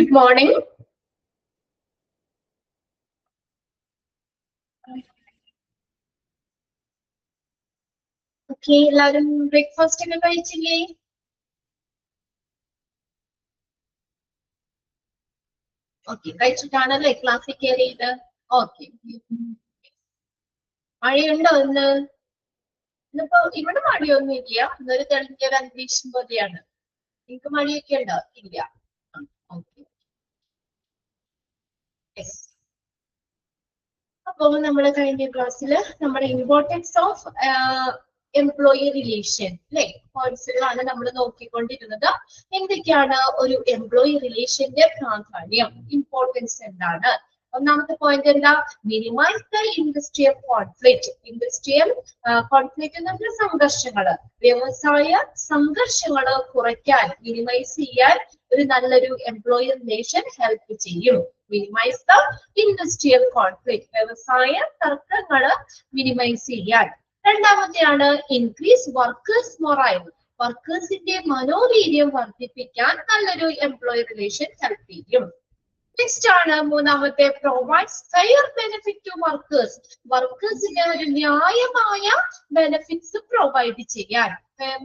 Good morning. Okay, എല്ലാവരും breakfast ഒക്കെ കഴിച്ചില്ലേ? ഓക്കെ, കഴിച്ചിട്ടാണല്ലേ ക്ലാസ്സിൽ കയറിയത്? ഓക്കെ. മഴയുണ്ടോ ഇന്ന്? ഇന്നിപ്പോ ഇവിടെ മഴയൊന്നും ഇല്ല, ഇന്നൊരു തെളിഞ്ഞ ഒരു അന്തരീക്ഷം പോലെയാണ്. നിങ്ങൾക്ക് മഴയൊക്കെ ഉണ്ടോ? ഇല്ല. ഓക്കെ. അപ്പോൾ നമ്മൾ കഴിഞ്ഞ ക്ലാസ്സിൽ നമ്മുടെ ഇമ്പോർട്ടൻസ് ഓഫ് എംപ്ലോയി റിലേഷൻ അല്ലെ പോയിന്റ്സുകളാണ് നമ്മൾ നോക്കിക്കൊണ്ടിരുന്നത്. എന്തൊക്കെയാണ് ഒരു എംപ്ലോയി റിലേഷന്റെ പ്രാധാന്യം, ഇമ്പോർട്ടൻസ് എന്താണ്? ഒന്നാമത്തെ പോയിന്റ് എന്താ? Minimise the industrial conflict. Industrial conflict എന്ന് പറഞ്ഞാൽ സംഘർഷങ്ങള്, വ്യവസായ സംഘർഷങ്ങള് കുറയ്ക്കാൻ, മിനിമൈസ് ചെയ്യാൻ ഒരു നല്ലൊരു എംപ്ലോയി റിലേഷൻ ഹെൽപ്പ് ചെയ്യും. മിനിമൈസ് ദ ഇൻഡസ്ട്രിയൽ കോൺഫ്ലിക്റ്റ്, വ്യവസായ തർക്കങ്ങള് മിനിമൈസ് ചെയ്യാൻ. രണ്ടാമത്തെയാണ് ഇൻക്രീസ് വർക്കേഴ്സ് മൊറൈൽ. വർക്കേഴ്സിന്റെ മനോവീര്യം വർദ്ധിപ്പിക്കാൻ നല്ലൊരു എംപ്ലോയി റിലേഷൻ ഹെൽപ്പ് ചെയ്യും. നെക്സ്റ്റ് ആണ് മൂന്നാമത്തെ, provides fair benefit to workers. വർക്കേഴ്സിന് ഒരു ന്യായമായ ബെനിഫിറ്റ്സ് പ്രൊവൈഡ് ചെയ്യാൻ,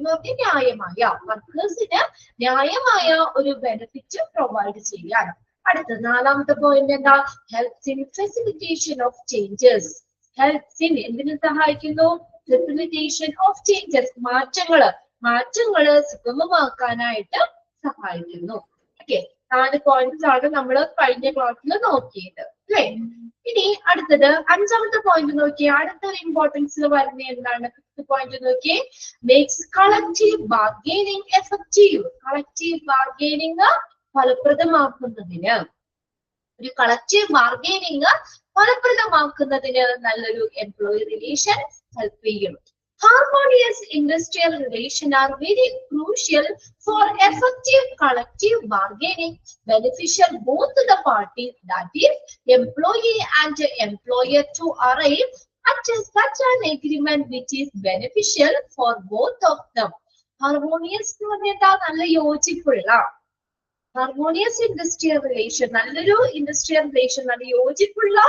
ന്യായമായ, വർക്കേഴ്സിന് ന്യായമായ ഒരു ബെനിഫിറ്റ് പ്രൊവൈഡ് ചെയ്യാൻ. അടുത്ത നാലാമത്തെ പോയിന്റ് എന്താ? Helps in facilitation of changes. Helps in എന്തിനു സഹായിക്കുന്നു? ഫെസിലിറ്റേഷൻ ഓഫ് ചേഞ്ചസ്, മാറ്റങ്ങള് സുഗമമാക്കാനായിട്ട് സഹായിക്കുന്നു. ഓക്കെ, 4 പോയിന്റ്സ് ആണ് നമ്മൾ കഴിഞ്ഞ ക്ലാസ്സിൽ നോക്കിയത് അല്ലെ. ഇനി അടുത്തത് 5ാമത്തെ പോയിന്റ് നോക്കിയേ. അടുത്തൊരു ഇമ്പോർട്ടൻസ് വരുന്ന എന്താണ്? 5th പോയിന്റ് നോക്കിയേ. Makes collective bargaining effective. Collective bargaining ഫലപ്രദമാക്കുന്നതിന്, ഒരു കളക്റ്റീവ് ബാർഗെയിനിങ് ഫലപ്രദമാക്കുന്നതിന് നല്ലൊരു എംപ്ലോയി റിലേഷൻ ഹെൽപ്പ് ചെയ്യും. Harmonious industrial relations are very crucial for effective collective bargaining, beneficial both to the parties, that is, employee and employer, to arrive at such an agreement which is beneficial for both of them. Harmonious എന്ന് പറഞ്ഞാൽ നല്ല യോജിപ്പുള്ള, harmonious industrial relation, നല്ലൊരു industrial relation, നല്ല യോജിപ്പുള്ള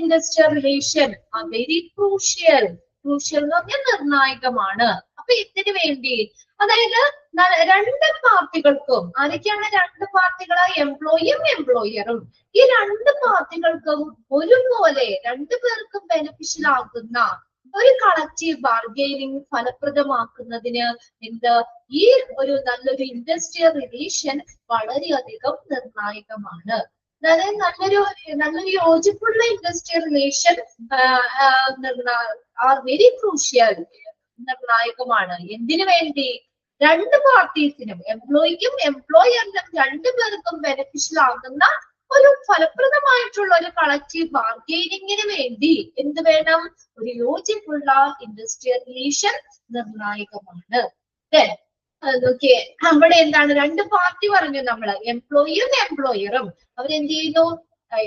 industrial relation very crucial. Crucial എന്ന് പറഞ്ഞാൽ നിർണായകമാണ്. അപ്പൊ ഇതിനു വേണ്ടി, അതായത് രണ്ട് പാർട്ടികൾക്കും, ആരൊക്കെയാണ് രണ്ട് പാർട്ടികള്? എംപ്ലോയിയും എംപ്ലോയറും. ഈ രണ്ട് പാർട്ടികൾക്കും ഒരുപോലെ, രണ്ടു പേർക്കും ബെനിഫിഷ്യൽ ആകുന്ന ഒരു കളക്റ്റീവ് ബാർഗെയിനിങ് ഫലപ്രദമാക്കുന്നതിന് ഈ ഒരു നല്ലൊരു ഇൻഡസ്ട്രിയൽ റിലേഷൻ വളരെയധികം നിർണായകമാണ്. അതായത് നല്ലൊരു യോജിപ്പുള്ള industrial relation are very crucial, നിർണായകമാണ്. എന്തിനു വേണ്ടി? രണ്ട് പാർട്ടീസിനും, എംപ്ലോയിക്കും എംപ്ലോയറിനും, രണ്ടുപേർക്കും ബെനിഫിഷ്യൽ ആകുന്ന ഒരു ഫലപ്രദമായിട്ടുള്ള ഒരു കളക്റ്റീവ് ബാർഗെയിനിങ്ങിന് വേണ്ടി എന്ത് വേണം? ഒരു യോജിപ്പുള്ള ഇൻഡസ്ട്രിയൽ റിലേഷൻ നിർണായകമാണ്. നോക്കിയേ, അവിടെ എന്താണ്? രണ്ട് പാർട്ടി പറഞ്ഞു നമ്മള്, എംപ്ലോയിയും എംപ്ലോയറും. അവരെന്ത് ചെയ്യുന്നു?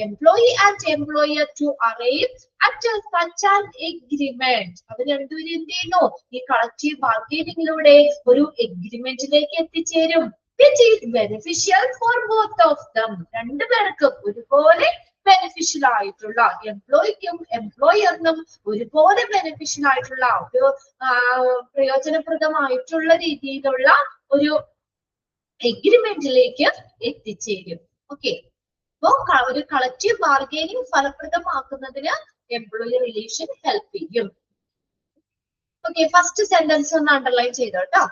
Employee and employer to arrive at such an agreement. അവർ രണ്ടുപേരും എന്ത് ചെയ്യുന്നു? ഈ കളക്റ്റീവ് ബാർഗെയിനിങ്ങിലൂടെ ഒരു എഗ്രിമെന്റിലേക്ക് എത്തിച്ചേരും. which is beneficial for both of them. രണ്ടുപേർക്കും ഒരുപോലെ ബെനിഫിഷ്യൽ ആയിട്ടുള്ള, എംപ്ലോയിക്കും എംപ്ലോയറിനും ഒരുപോലെ ബെനിഫിഷ്യൽ ആയിട്ടുള്ള, ഒരു പ്രയോജനപ്രദമായിട്ടുള്ള രീതിയിലുള്ള ഒരു എഗ്രിമെന്റിലേക്ക് എത്തിച്ചേരും. ഓക്കെ, അപ്പോ ഒരു കളക്റ്റീവ് ബാർഗെയിനിങ് ഫലപ്രദമാക്കുന്നതിന് എംപ്ലോയി റിലേഷൻ ഹെൽപ്പ് ചെയ്യും. ഓക്കെ, ഫസ്റ്റ് സെന്റൻസ് ഒന്ന് അണ്ടർലൈൻ ചെയ്തോട്ടോ.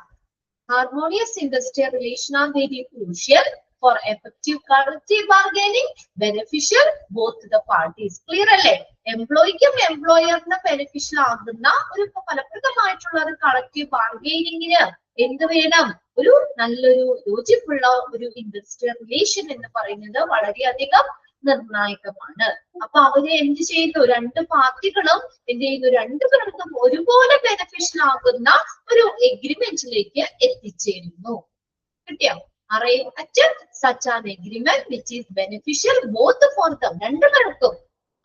Harmonious industrial relations are very crucial for effective collective bargaining, beneficial both to the parties. Clear അല്ലേ? എംപ്ലോയിക്കും എംപ്ലോയറിന് ബെനിഫിഷ്യൽ ആകുന്ന ഒരു ഫലപ്രദമായിട്ടുള്ള ഒരു കളക്റ്റീവ് ബാർഗെയിനിങ്ങിന് എന്ത് വേണം? ഒരു നല്ലൊരു യോജിപ്പുള്ള ഒരു ഇൻഡസ്ട്രിയൽ റിലേഷൻ എന്ന് പറയുന്നത് വളരെയധികം നിർണായകമാണ്. അപ്പൊ അവര് എന്ത് ചെയ്യുന്നു? രണ്ട് പാർട്ടികളും എന്ത് ചെയ്യുന്നു? രണ്ടുപേർക്കും ഒരുപോലെ ബെനിഫിഷ്യൽ ആകുന്ന ഒരു എഗ്രിമെന്റിലേക്ക് എത്തിച്ചേരുന്നു. കിട്ടിയോ? Arrive at such an agreement which is beneficial both for them. രണ്ടുപേർക്കും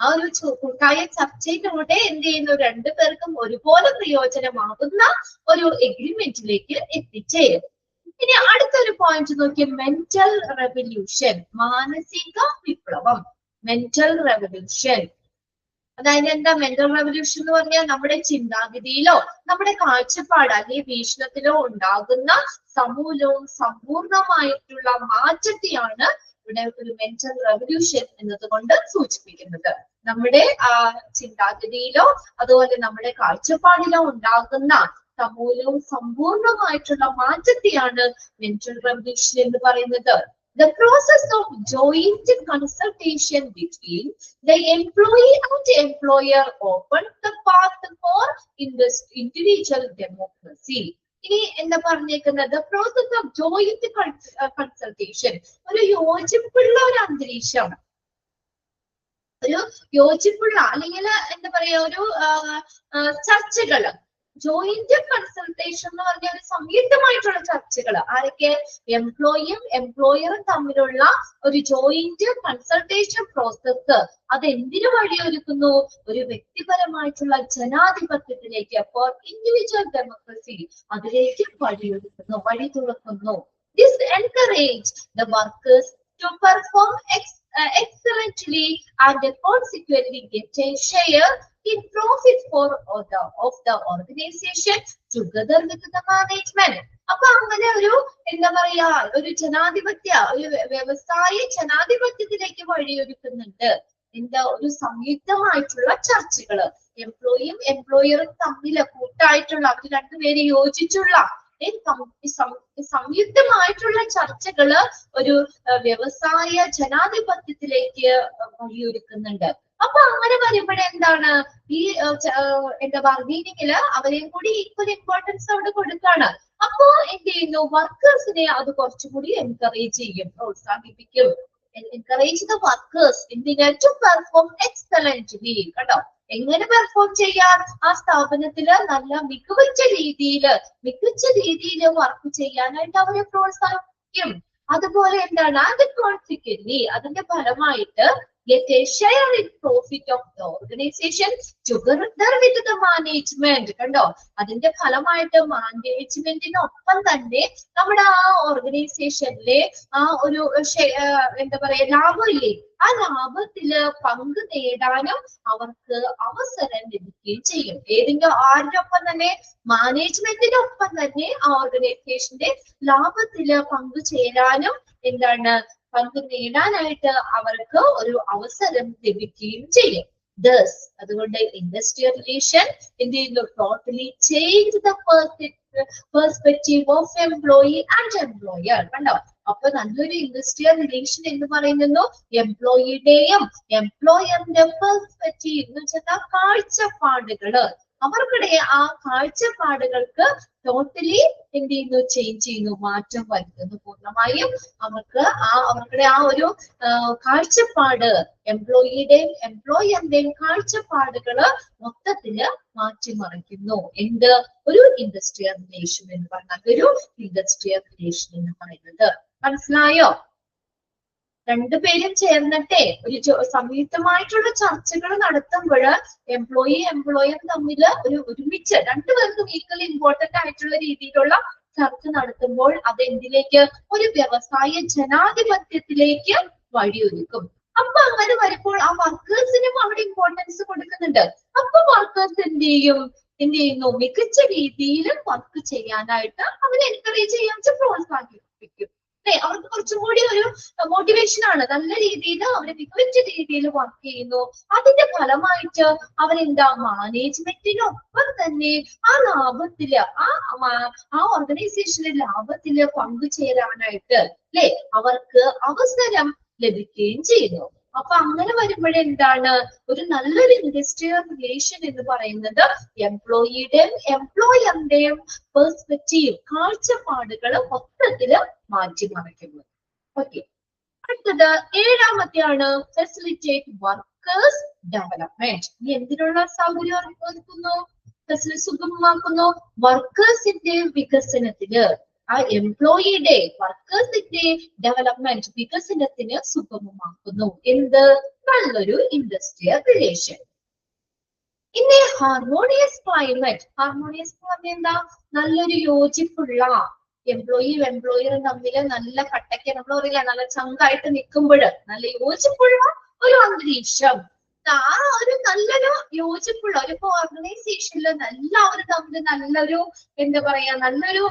ആ ഒരു കൂട്ടായ ചർച്ചയിലൂടെ എന്ത് ചെയ്യുന്നു? രണ്ടുപേർക്കും ഒരുപോലെ പ്രയോജനമാകുന്ന ഒരു എഗ്രിമെന്റിലേക്ക് എത്തിച്ചേരും. ഇനി അടുത്തൊരു പോയിന്റ് നോക്കിയ മെന്റൽ റെവല്യൂഷൻ, മാനസിക വിപ്ലവം. മെന്റൽ റെവല്യൂഷൻ അതായത് എന്താ മെന്റൽ റെവല്യൂഷൻ എന്ന് പറഞ്ഞാൽ നമ്മുടെ ചിന്താഗതിയിലോ നമ്മുടെ കാഴ്ചപ്പാട് അല്ലെങ്കിൽ വീക്ഷണത്തിലോ ഉണ്ടാകുന്ന സമൂലവും സമ്പൂർണമായിട്ടുള്ള മാറ്റത്തെയാണ് ഇവിടെ ഒരു മെന്റൽ റെവല്യൂഷൻ എന്നതുകൊണ്ട് സൂചിപ്പിക്കുന്നത്. നമ്മുടെ ചിന്താഗതിയിലോ അതുപോലെ നമ്മുടെ കാഴ്ചപ്പാടിലോ ഉണ്ടാകുന്ന സമൂലവും സമ്പൂർണമായിട്ടുള്ള മാറ്റത്തെയാണ് മെന്റൽ റെവല്യൂഷൻ എന്ന് പറയുന്നത്. The process of joint consultation between the employee and employer opens the path for individual democracy. ഇനി എന്താ പറഞ്ഞേക്കുന്നത്, പ്രോസസ് ഓഫ് ജോയിന്റ് കൺസൾട്ടേഷൻ, ഒരു യോജിപ്പുള്ള ഒരു അന്തരീക്ഷം, ഒരു യോജിപ്പുള്ള അല്ലെങ്കിൽ എന്താ പറയാ ഒരു ചർച്ചകള്. ജോയിന്റ് കൺസൾട്ടേഷൻ എന്ന് പറഞ്ഞ ഒരു സംയുക്തമായിട്ടുള്ള ചർച്ചകൾ, ആരൊക്കെ, എംപ്ലോയിയും എംപ്ലോയറും തമ്മിലുള്ള ഒരു ജോയിന്റ് കൺസൾട്ടേഷൻ പ്രോസസ്, അത് എന്തിനു വഴിയൊരുക്കുന്നു, ഒരു വ്യക്തിപരമായിട്ടുള്ള ജനാധിപത്യത്തിലേക്ക്, ഫോർ ഇൻഡിവിജ്വൽ ഡെമോക്രസി, അതിലേക്ക് വഴിയൊരുക്കുന്നു, വഴി തുറക്കുന്നു. This encourage the workers to perform excellently and consequently get a share in profit of the organization together with the management. അപ്പൊ അങ്ങനെ ഒരു എന്താ പറയാ ഒരു ജനാധിപത്യ, ഒരു വ്യവസായ ജനാധിപത്യത്തിലേക്ക് വഴിയൊരുക്കുന്നുണ്ട്. എന്താ ഒരു സംയുക്തമായിട്ടുള്ള ചർച്ചകള്, എംപ്ലോയിയും എംപ്ലോയറും തമ്മിൽ കൂട്ടായിട്ടുള്ള, അവർ രണ്ടുപേര് യോജിച്ചുള്ള സംയുക്തമായിട്ടുള്ള ചർച്ചകള് ഒരു വ്യവസായ ജനാധിപത്യത്തിലേക്ക് വഴിയൊരുക്കുന്നുണ്ട്. അപ്പൊ അങ്ങനെ വരുമ്പോഴെന്താണ്, ഈ എന്താ ബാർഗെയിനിങ്ങില് അവരെയും കൂടി ഈക്വൽ ഇമ്പോർട്ടൻസ് അവിടെ കൊടുക്കാണ്. അപ്പോ എന്ത് ചെയ്യുന്നു, വർക്കേഴ്സിനെ അത് കുറച്ചുകൂടി എൻകറേജ് ചെയ്യും, പ്രോത്സാഹിപ്പിക്കും. എൻകറേജ് ദ വർക്കേഴ്സ് എന്തിനാ, ടു പെർഫോം എക്സലന്റ്ലി. കണ്ടോ, എങ്ങനെ പെർഫോം ചെയ്യാൻ, ആ സ്ഥാപനത്തില് നല്ല മികച്ച രീതിയിൽ വർക്ക് ചെയ്യാനായിട്ട് അവരെ പ്രോത്സാഹിപ്പിക്കും. അതുപോലെ എന്താണ്, അത് കോൺസിക്വന്റ്ലി അതിന്റെ ഫലമായിട്ട് get a share in profit of the organization together with the management. കണ്ടോ, അതിന്റെ ഫലമായിട്ട് മാനേജ്മെന്റിനൊപ്പം തന്നെ നമ്മുടെ ആ ഓർഗനൈസേഷനിലെ ആ ഒരു എന്താ പറയാ ലാഭമില്ലേ, ആ ലാഭത്തില് പങ്ക് നേടാനും അവർക്ക് അവസരം ലഭിക്കുകയും ചെയ്യും. ആരുടെ ഒപ്പം തന്നെ, മാനേജ്മെന്റിനൊപ്പം തന്നെ ആ ഓർഗനൈസേഷന്റെ ലാഭത്തില് പങ്കുചേരാനും എന്താണ് പങ്ക് നേടാനായിട്ട് അവർക്ക് ഒരു അവസരം ലഭിക്കുകയും ചെയ്യും. Thus, അതുകൊണ്ട് ഇൻഡസ്ട്രിയൽ റിലേഷൻ എന്ത് ചെയ്യുന്നു, totally change the perspective of employee and employer. കണ്ടോ, അപ്പൊ നല്ലൊരു ഇൻഡസ്ട്രിയൽ റിലേഷൻ എന്ന് പറയുന്നു എംപ്ലോയിയുടെയും എംപ്ലോയറിന്റെ പെർസ്പെക്റ്റീവ് എന്ന് വെച്ചാൽ കാഴ്ചപ്പാടുകള്, അവർക്കിടെ ആ കാഴ്ചപ്പാടുകൾക്ക് ടോട്ടലി എന്ത് ചെയ്യുന്നു, ചേഞ്ച് ചെയ്യുന്നു, മാറ്റം വരുത്തുന്നു. പൂർണ്ണമായും അവർക്കിടെ ആ ഒരു കാഴ്ചപ്പാട്, എംപ്ലോയിയുടെയും എംപ്ലോയറിന്റെയും കാഴ്ചപ്പാടുകള് മൊത്തത്തില് മാറ്റിമറിക്കുന്നു. എന്ത്, ഒരു ഇൻഡസ്ട്രിയൽ റിലേഷൻ എന്ന് പറഞ്ഞാൽ, ഒരു ഇൻഡസ്ട്രിയൽ റിലേഷൻ എന്ന് പറയുന്നത്. മനസ്സിലായോ? രണ്ടുപേരും ചേർന്നിട്ടേ ഒരു സംയുക്തമായിട്ടുള്ള ചർച്ചകൾ നടത്തുമ്പോൾ എംപ്ലോയി എംപ്ലോയർ തമ്മിൽ ഒരുമിച്ച് രണ്ടുപേർക്കും ഈക്വൽ ഇമ്പോർട്ടന്റ് ആയിട്ടുള്ള രീതിയിലുള്ള ചർച്ച നടത്തുമ്പോൾ അത് എന്തിലേക്ക്, ഒരു വ്യവസായ ജനാധിപത്യത്തിലേക്ക് വഴിയൊരുക്കും. അപ്പൊ അങ്ങനെ വരുമ്പോൾ ആ വർക്കേഴ്സിനും അവിടെ ഇമ്പോർട്ടൻസ് കൊടുക്കുന്നുണ്ട്. അപ്പൊ വർക്കേഴ്സ് എന്ത് ചെയ്യുന്നു, മികച്ച രീതിയിൽ വർക്ക് ചെയ്യാനായിട്ട് അവരെ എൻകറേജ് ചെയ്യാൻ പ്രോത്സാഹിപ്പിക്കും. അവർക്ക് കുറച്ചും കൂടി ഒരു മോട്ടിവേഷൻ ആണ്, നല്ല രീതിയിൽ അവര് മികച്ച രീതിയിൽ വർക്ക് ചെയ്യുന്നു. അതിന്റെ ഫലമായിട്ട് അവരെന്താ, മാനേജ്മെന്റിനൊപ്പം തന്നെ ആ ലാഭത്തില് ആ ഓർഗനൈസേഷന്റെ ലാഭത്തില് പങ്കുചേരാനായിട്ട് അവർക്ക് അവസരം ലഭിക്കുകയും ചെയ്യുന്നു. അപ്പൊ അങ്ങനെ വരുമ്പോഴെന്താണ്, ഒരു നല്ലൊരു ഇൻഡസ്ട്രിയൽ റിലേഷൻ എന്ന് പറയുന്നത് എംപ്ലോയിയുടെയും എംപ്ലോയറിന്റെയും പെർസ്പെക്റ്റീവ്, കാഴ്ചപ്പാടുകള് മൊത്തത്തില് മാറ്റിമറിക്കുന്നു. ഓക്കെ, അടുത്തത് ഏഴാമത്തെയാണ് ഫെസിലിറ്റേറ്റ് വർക്കേഴ്സ് ഡെവലപ്മെന്റ്. ഇനി എന്തിനുള്ള സൗകര്യം ഒരുക്കുന്നു, സുഗമമാക്കുന്നു, വർക്കേഴ്സിന്റെ വികസനത്തിന്, ആ എംപ്ലോയിയുടെ വർക്കേഴ്സിന്റെ ഡെവലപ്മെന്റ് വികസനത്തിന് സുഗമമാക്കുന്നു. എന്ത്, നല്ലൊരു ഇൻഡസ്ട്രിയൽ റിലേഷൻ. ഇനി ഹാർമോണിയസ് ക്ലൈമറ്റ്. ഹാർമോണിയസ് എന്ന് പറഞ്ഞാൽ എന്താ, നല്ലൊരു യോജിപ്പുള്ള, എംപ്ലോയറും തമ്മിൽ നല്ല കട്ടയ്ക്ക് നമ്മൾ പറയില്ല, നല്ല ചങ്കായിട്ട് നിൽക്കുമ്പോൾ നല്ല യോജിപ്പുള്ള ഒരു അന്തരീക്ഷം, ആ ഒരു നല്ലൊരു യോജിപ്പുള്ള ഒരു ഓർഗനൈസേഷനിൽ എല്ലാവരും തമ്മിൽ നല്ലൊരു എന്താ പറയാ നല്ലൊരു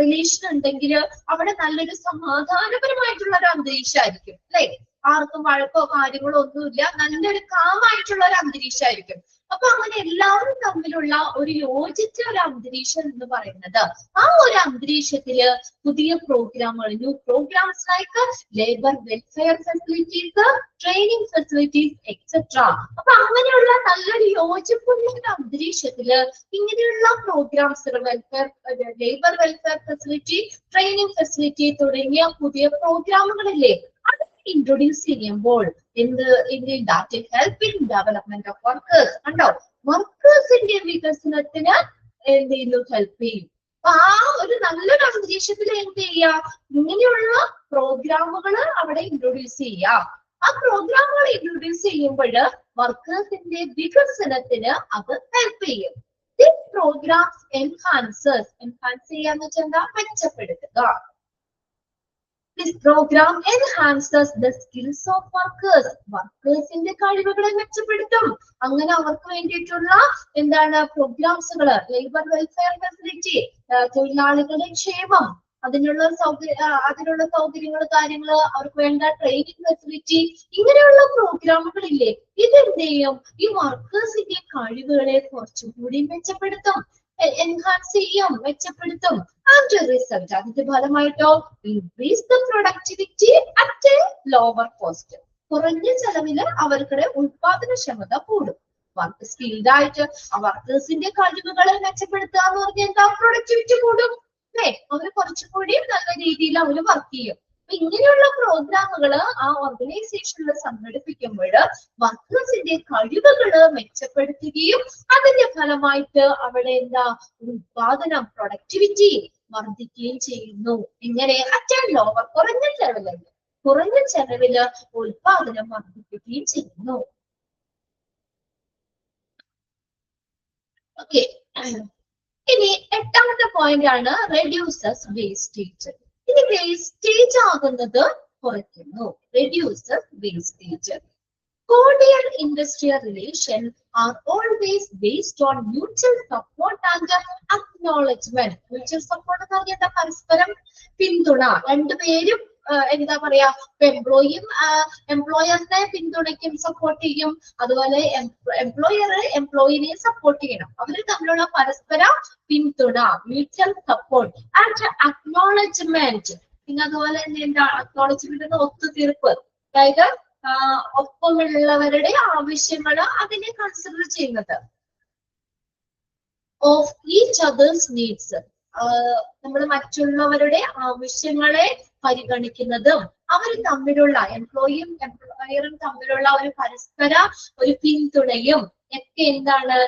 റിലേഷൻ ഉണ്ടെങ്കിൽ അവിടെ നല്ലൊരു സമാധാനപരമായിട്ടുള്ള ഒരു അന്തരീക്ഷമായിരിക്കും അല്ലെ. ആർക്കും വഴക്കോ കാര്യങ്ങളോ ഒന്നുമില്ല, നല്ലൊരു കാമായിട്ടുള്ള ഒരു അന്തരീക്ഷമായിരിക്കും. അപ്പൊ അങ്ങനെ എല്ലാവരും തമ്മിലുള്ള ഒരു യോജിച്ച ഒരു അന്തരീക്ഷം എന്ന് പറയുന്നത്, ആ ഒരു അന്തരീക്ഷത്തില് പുതിയ പ്രോഗ്രാമുകൾ, new programs like labour welfare facilities, training facilities etcetera. അപ്പൊ അങ്ങനെയുള്ള നല്ലൊരു യോജിപ്പുള്ള ഒരു അന്തരീക്ഷത്തില് ഇങ്ങനെയുള്ള programs, labour welfare facility, training facility തുടങ്ങിയ പുതിയ പ്രോഗ്രാമുകളില്ലേ, അത് ഇൻട്രൊഡ്യൂസ് ചെയ്യുമ്പോൾ that will help in development of workers. കണ്ടോ, വർക്കേഴ്സിന്റെ വികസനത്തിന് എന്ത് ചെയ്യുന്നു, ഹെൽപ്പ് ചെയ്യും. അപ്പൊ ആ ഒരു നല്ലൊരു അന്തരീക്ഷത്തിൽ എന്ത് ചെയ്യാ, ഇങ്ങനെയുള്ള പ്രോഗ്രാമുകൾ അവിടെ ഇൻട്രൊഡ്യൂസ് ചെയ്യാം. ആ പ്രോഗ്രാമുകൾ ഇൻട്രൊഡ്യൂസ് ചെയ്യുമ്പോൾ വർക്കേഴ്സിന്റെ വികസനത്തിന് അത് ഹെൽപ്പ് ചെയ്യും. ദിസ് പ്രോഗ്രാംസ് എൻഹാൻസ് ചെയ്യാന്ന് വെച്ചാൽ എന്താ, മെച്ചപ്പെടുത്തുക. This program enhances the skills of workers. വർക്കേഴ്സിന്റെ കഴിവുകളെ മെച്ചപ്പെടുത്തും. അങ്ങനെ അവർക്ക് വേണ്ടിയിട്ടുള്ള എന്താണ് പ്രോഗ്രാംസുകള്, ലേബർ വെൽഫെയർ ഫെസിലിറ്റി, തൊഴിലാളികളുടെ ക്ഷേമം, അതിനുള്ള സൗകര്യങ്ങൾ, കാര്യങ്ങൾ, അവർക്ക് വേണ്ട ട്രെയിനിങ് ഫെസിലിറ്റി, ഇങ്ങനെയുള്ള പ്രോഗ്രാമുകളില്ലേ, ഇതെന്ത് ചെയ്യും, ഈ വർക്കേഴ്സിന്റെ കഴിവുകളെ കുറച്ചുകൂടി മെച്ചപ്പെടുത്തും, എൻഹാൻസ് ചെയ്യും, മെച്ചപ്പെടുത്തും. ആൻഡ് റിസൾട്ട്, അതിന്റെ ഫലമായിട്ടോ increase the productivity at a lower cost. കുറഞ്ഞ ചെലവില് അവർക്കുടെ ഉത്പാദനക്ഷമത കൂടും. വർക്ക് സ്കിൽഡ് ആയിട്ട് ആ വർക്കേഴ്സിന്റെ കഴിവുകളെ മെച്ചപ്പെടുത്തുക എന്ന് പറഞ്ഞാൽ എന്താ, പ്രൊഡക്ടിവിറ്റി കൂടും അല്ലെ. അവര് കുറച്ചുകൂടി നല്ല രീതിയിൽ അവര് വർക്ക് ചെയ്യും. അപ്പൊ ഇങ്ങനെയുള്ള പ്രോഗ്രാമുകൾ ആ ഓർഗനൈസേഷനിൽ സംഘടിപ്പിക്കുമ്പോൾ വർക്കേഴ്സിന്റെ കഴിവുകള് മെച്ചപ്പെടുത്തുകയും അതിന്റെ ഫലമായിട്ട് അവിടെ എന്താ, ഉത്പാദനം, പ്രൊഡക്ടിവിറ്റി വർദ്ധിക്കുകയും ചെയ്യുന്നു. ഇങ്ങനെ അറ്റ് ലോവർ, കുറഞ്ഞ ചെലവില് ഉത്പാദനം വർദ്ധിപ്പിക്കുകയും ചെയ്യുന്നു. ഓക്കെ, ഇനി എട്ടാമത്തെ പോയിന്റ് ആണ് റെഡ്യൂസസ് വേസ്റ്റേജ്. ഇനി വേസ്റ്റേജ് ആകുന്നത് കുറയ്ക്കുന്നു, reduces wastage. Cordial industrial relations are always based on mutual support and acknowledgement. Mutual support എന്ന് പറഞ്ഞാൽ പരസ്പരം പിന്തുണ, രണ്ടുപേരും എന്താ പറയാ, എംപ്ലോയറിനെ പിന്തുണയ്ക്കും, സപ്പോർട്ട് ചെയ്യും, അതുപോലെ എംപ്ലോയർ എംപ്ലോയിനെ സപ്പോർട്ട് ചെയ്യണം. അവര് തമ്മിലുള്ള പരസ്പര പിന്തുണ, മ്യൂച്വൽ സപ്പോർട്ട് ആൻഡ് അക്നോളജ്മെന്റ്. പിന്നെ അതുപോലെ തന്നെ എന്താ അക്നോളജ്മെന്റ്, ഒത്തുതീർപ്പ്, അതായത് ഒപ്പമുള്ളവരുടെ ആവശ്യങ്ങൾ അതിനെ കൺസിഡർ ചെയ്യുന്നത്. ഓഫ് ഈച്ച് അതേഴ്സ് നീഡ്സ്, നമ്മൾ മറ്റുള്ളവരുടെ ആവശ്യങ്ങളെ പരിഗണിക്കുന്നതും അവർ തമ്മിലുള്ള, എംപ്ലോയിയും എംപ്ലോയറും തമ്മിലുള്ള ഒരു പരസ്പര ഒരു പിന്തുണയും ഒക്കെ എന്താണ്,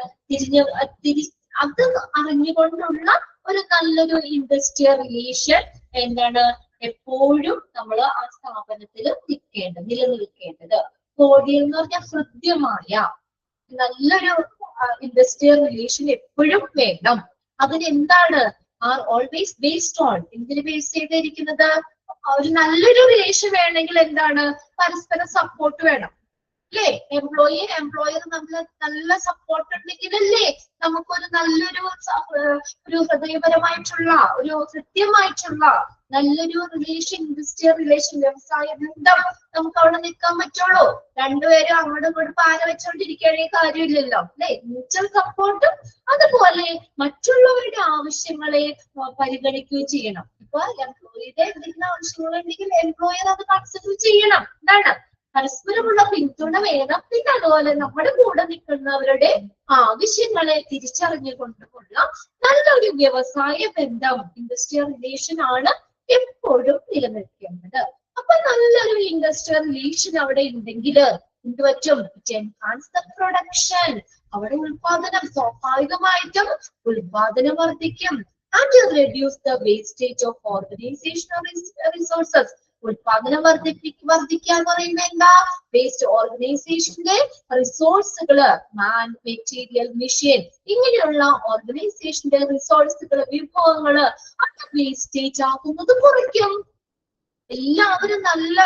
അത് അറിഞ്ഞുകൊണ്ടുള്ള ഒരു നല്ലൊരു ഇൻഡസ്ട്രിയൽ റിലേഷൻ എന്താണ് എപ്പോഴും നമ്മൾ ആ സ്ഥാപനത്തിൽ നിലനിൽക്കേണ്ടത്. കോഡിയൽ എന്ന് പറഞ്ഞാൽ ഹൃദ്യമായ നല്ലൊരു ഇൻഡസ്ട്രിയൽ റിലേഷൻ എപ്പോഴും വേണം. അതിനെന്താണ്, ആർ ഓൾവേസ് ബേസ്ഡ് ഓൺ, എന്തിന് ബേസ് ചെയ്തിരിക്കുന്നത്, ഒരു നല്ലൊരു റിലേഷൻ വേണമെങ്കിൽ എന്താണ്, പരസ്പര സപ്പോർട്ട് വേണം അല്ലേ. എംപ്ലോയർ നമ്മൾ നല്ല സപ്പോർട്ട് ഉണ്ടെങ്കിലല്ലേ നമുക്കൊരു നല്ലൊരു ഹൃദയപരമായിട്ടുള്ള ഒരു കൃത്യമായിട്ടുള്ള നല്ലൊരു റിലേഷൻ, ഇൻഡസ്ട്രിയൽ റിലേഷൻ, വ്യവസായ ബന്ധം നമുക്ക് അവിടെ നിൽക്കാൻ പറ്റുള്ളൂ. രണ്ടുപേരും അങ്ങോട്ടും ഇങ്ങോട്ടും പാല വെച്ചോണ്ടിരിക്കുകയാണെങ്കിൽ കാര്യമില്ലല്ലോ അല്ലെ. മ്യൂച്വൽ സപ്പോർട്ടും അതുപോലെ മറ്റുള്ളവരുടെ ആവശ്യങ്ങളെ പരിഗണിക്കുകയും ചെയ്യണം. ഇപ്പൊ എംപ്ലോയിയുടെ എന്തെങ്കിലും ആവശ്യങ്ങളുണ്ടെങ്കിൽ എംപ്ലോയർ അത് കൺസിഡർ ചെയ്യണം. എന്താണ്, പരസ്പരമുള്ള പിന്തുണ വേണം. പിന്നെ അതുപോലെ നമ്മുടെ കൂടെ നിൽക്കുന്നവരുടെ ആവശ്യങ്ങളെ തിരിച്ചറിഞ്ഞുകൊണ്ടുള്ള നല്ലൊരു വ്യവസായ ബന്ധം, ഇൻഡസ്ട്രിയൽ റിലേഷൻ ആണ് എപ്പോഴും നിലനിൽക്കേണ്ടത്. അപ്പൊ നല്ലൊരു ഇൻഡസ്ട്രിയൽ റിലേഷൻ അവിടെ ഉണ്ടെങ്കിൽ എന്ത് പറ്റും, പ്രൊഡക്ഷൻ, അവിടെ ഉത്പാദനം, സ്വാഭാവികമായിട്ടും ഉത്പാദനം വർദ്ധിക്കും. And reduce the wastage of organisational resources. ഉൽപാദനം വർദ്ധിക്കുക എന്ന് പറയുന്നത് എന്താ? വേസ്റ്റ് ഓർഗനൈസേഷന്റെ റിസോഴ്സുകള്, മാൻ, മെറ്റീരിയൽ, മെഷീൻ, ഇങ്ങനെയുള്ള ഓർഗനൈസേഷന്റെ റിസോഴ്സുകള്, വിഭവങ്ങള് അത് വേസ്റ്റേജ് ആകുന്നത് കുറയ്ക്കും. എല്ലാവരും നല്ല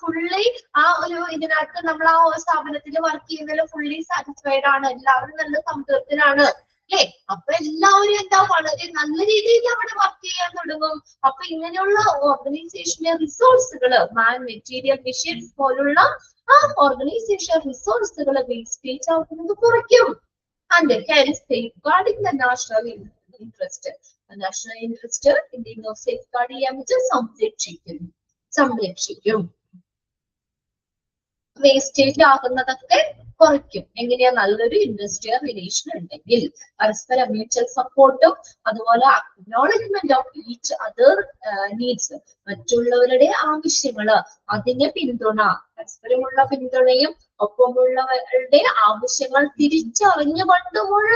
ഫുള്ളി ആ ഒരു ഇതിനകത്ത് നമ്മൾ ആ സ്ഥാപനത്തിൽ വർക്ക് ചെയ്യുന്നതിൽ ഫുള്ളി സാറ്റിസ്ഫൈഡ് ആണ്, എല്ലാവരും നല്ല സംതൃപ്തരാണ് അല്ലേ? അപ്പൊ എല്ലാവരും എന്താ വളരെ നല്ല രീതിയിൽ അവിടെ വർക്ക് ചെയ്യാൻ തുടങ്ങും. അപ്പൊ ഇങ്ങനെയുള്ള ഓർഗനൈസേഷന്റെ റിസോഴ്സുകള്, മാൻ, മെറ്റീരിയൽ, മെഷീൻസ് പോലുള്ള ആ ഓർഗനൈസേഷൻ റിസോഴ്സുകള് വേസ്റ്റേജ് ആക്കുന്നത് കുറയ്ക്കും. And hence safeguarding the national interest. National interest എന്ത് ചെയ്യുന്നു? സേഫ്ഗാർഡ് ചെയ്യാൻ വെച്ചാൽ സംരക്ഷിക്കും. വേസ്റ്റേജ് ആകുന്നതൊക്കെ കുറയ്ക്കും. എങ്ങനെയാ? നല്ലൊരു ഇൻഡസ്ട്രിയൽ റിലേഷൻ ഉണ്ടെങ്കിൽ, പരസ്പരം മ്യൂച്വൽ സപ്പോർട്ടും അതുപോലെ acknowledgement of each other needs, മറ്റുള്ളവരുടെ ആവശ്യങ്ങള്, അതിന് പിന്തുണ, പരസ്പരമുള്ള പിന്തുണയും ഒപ്പമുള്ളവരുടെ ആവശ്യങ്ങൾ തിരിച്ചറിഞ്ഞുകൊണ്ടുമുള്ള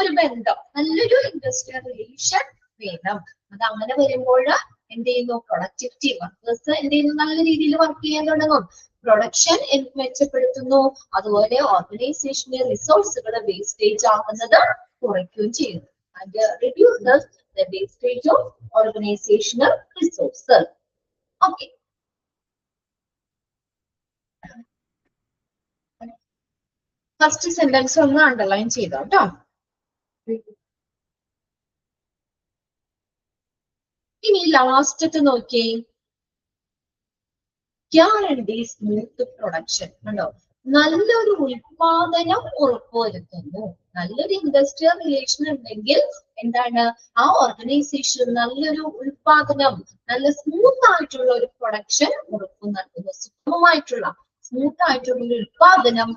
ഒരു ബന്ധം, നല്ലൊരു ഇൻഡസ്ട്രിയൽ റിലേഷൻ വേണം. അത് അങ്ങനെ വരുമ്പോൾ എന്ത് ചെയ്യുന്നു? പ്രൊഡക്ടിവിറ്റി, വർക്കേഴ്സ് എന്ത് ചെയ്യുന്നു? നല്ല രീതിയിൽ വർക്ക് ചെയ്യാൻ തുടങ്ങും. പ്രൊഡക്ഷൻ മെച്ചപ്പെടുത്തുന്നു. അതുപോലെ ഓർഗനൈസേഷന്റെ റിസോഴ്സുകൾ വേസ്റ്റേജ് ആകുന്നത് കുറയ്ക്കുകയും ചെയ്യുന്നു. And reduces the wastage of organisational resources. Okay, first sentence ഒന്ന് അണ്ടർലൈൻ ചെയ്തോ കേട്ടോ. ഇനി ലാസ്റ്റത്തെ നോക്കിയേ, ഗ്യാരണ്ടി സ്മൂത്ത് പ്രൊഡക്ഷൻ. കണ്ടോ? നല്ലൊരു ഉൽപാദനം ഉറപ്പുവരുത്തുന്നു. നല്ലൊരു ഇൻഡസ്ട്രിയൽ റിലേഷൻ ഉണ്ടെങ്കിൽ എന്താണ്? ആ ഓർഗനൈസേഷൻ നല്ലൊരു ഉൽപാദനം, നല്ല സ്മൂത്ത് ആയിട്ടുള്ള ഒരു പ്രൊഡക്ഷൻ ഉറപ്പു നൽകുന്നു. സുഗമമായിട്ടുള്ള സ്മൂത്ത് ആയിട്ടുള്ള ഒരു ഉൽപാദനം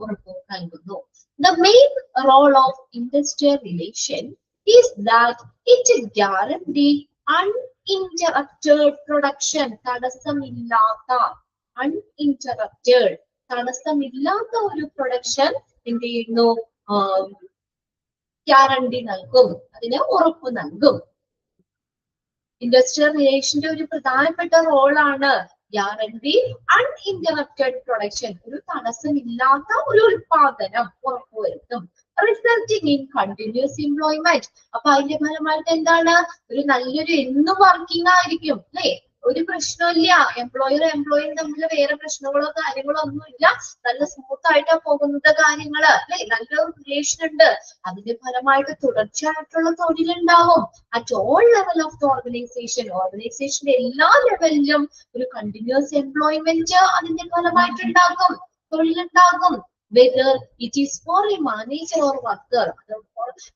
ഉറപ്പു നൽകുന്നു. The main role of industrial relation is that it guarantee uninterrupted production. തടസ്സമില്ലാത്ത, uninterrupted, തടസ്സമില്ലാത്ത ഒരു പ്രൊഡക്ഷൻ എന്ത് ചെയ്യുന്നു? ഗ്യാരണ്ടി നൽകും, അതിന് ഉറപ്പ് നൽകും. ഇൻഡസ്ട്രിയൽ റിലേഷന്റെ ഒരു പ്രധാനപ്പെട്ട റോളാണ് ഗ്യാരണ്ടി അൺഇന്ററപ്റ്റഡ് പ്രൊഡക്ഷൻ, ഒരു തടസ്സമില്ലാത്ത ഒരു ഉൽപാദനം ഉറപ്പുവരുത്തും. Resulting in continuous employment. അപ്പൊ അതിന്റെ ഫലമായിട്ട് എന്താണ്? ഒരു നല്ലൊരു എന്നും വർക്കിംഗ് ആയിരിക്കും അല്ലേ? ഒരു പ്രശ്നമില്ല, എംപ്ലോയിയും തമ്മിൽ വേറെ പ്രശ്നങ്ങളോ കാര്യങ്ങളോ ഒന്നുമില്ല, നല്ല സ്മൂത്ത് ആയിട്ടാ പോകുന്നത് കാര്യങ്ങള് അല്ലെ? നല്ലൊരു റിലേഷൻ ഉണ്ട്. അതിന്റെ ഫലമായിട്ട് തുടർച്ചയായിട്ടുള്ള തൊഴിലുണ്ടാവും. At all level of the ഓർഗനൈസേഷന്റെ എല്ലാ ലെവലിലും ഒരു കണ്ടിന്യൂസ് എംപ്ലോയ്മെന്റ് അതിന്റെ ഫലമായിട്ട് ഉണ്ടാകും, തൊഴിലുണ്ടാകും. Whether it is for a manager or worker,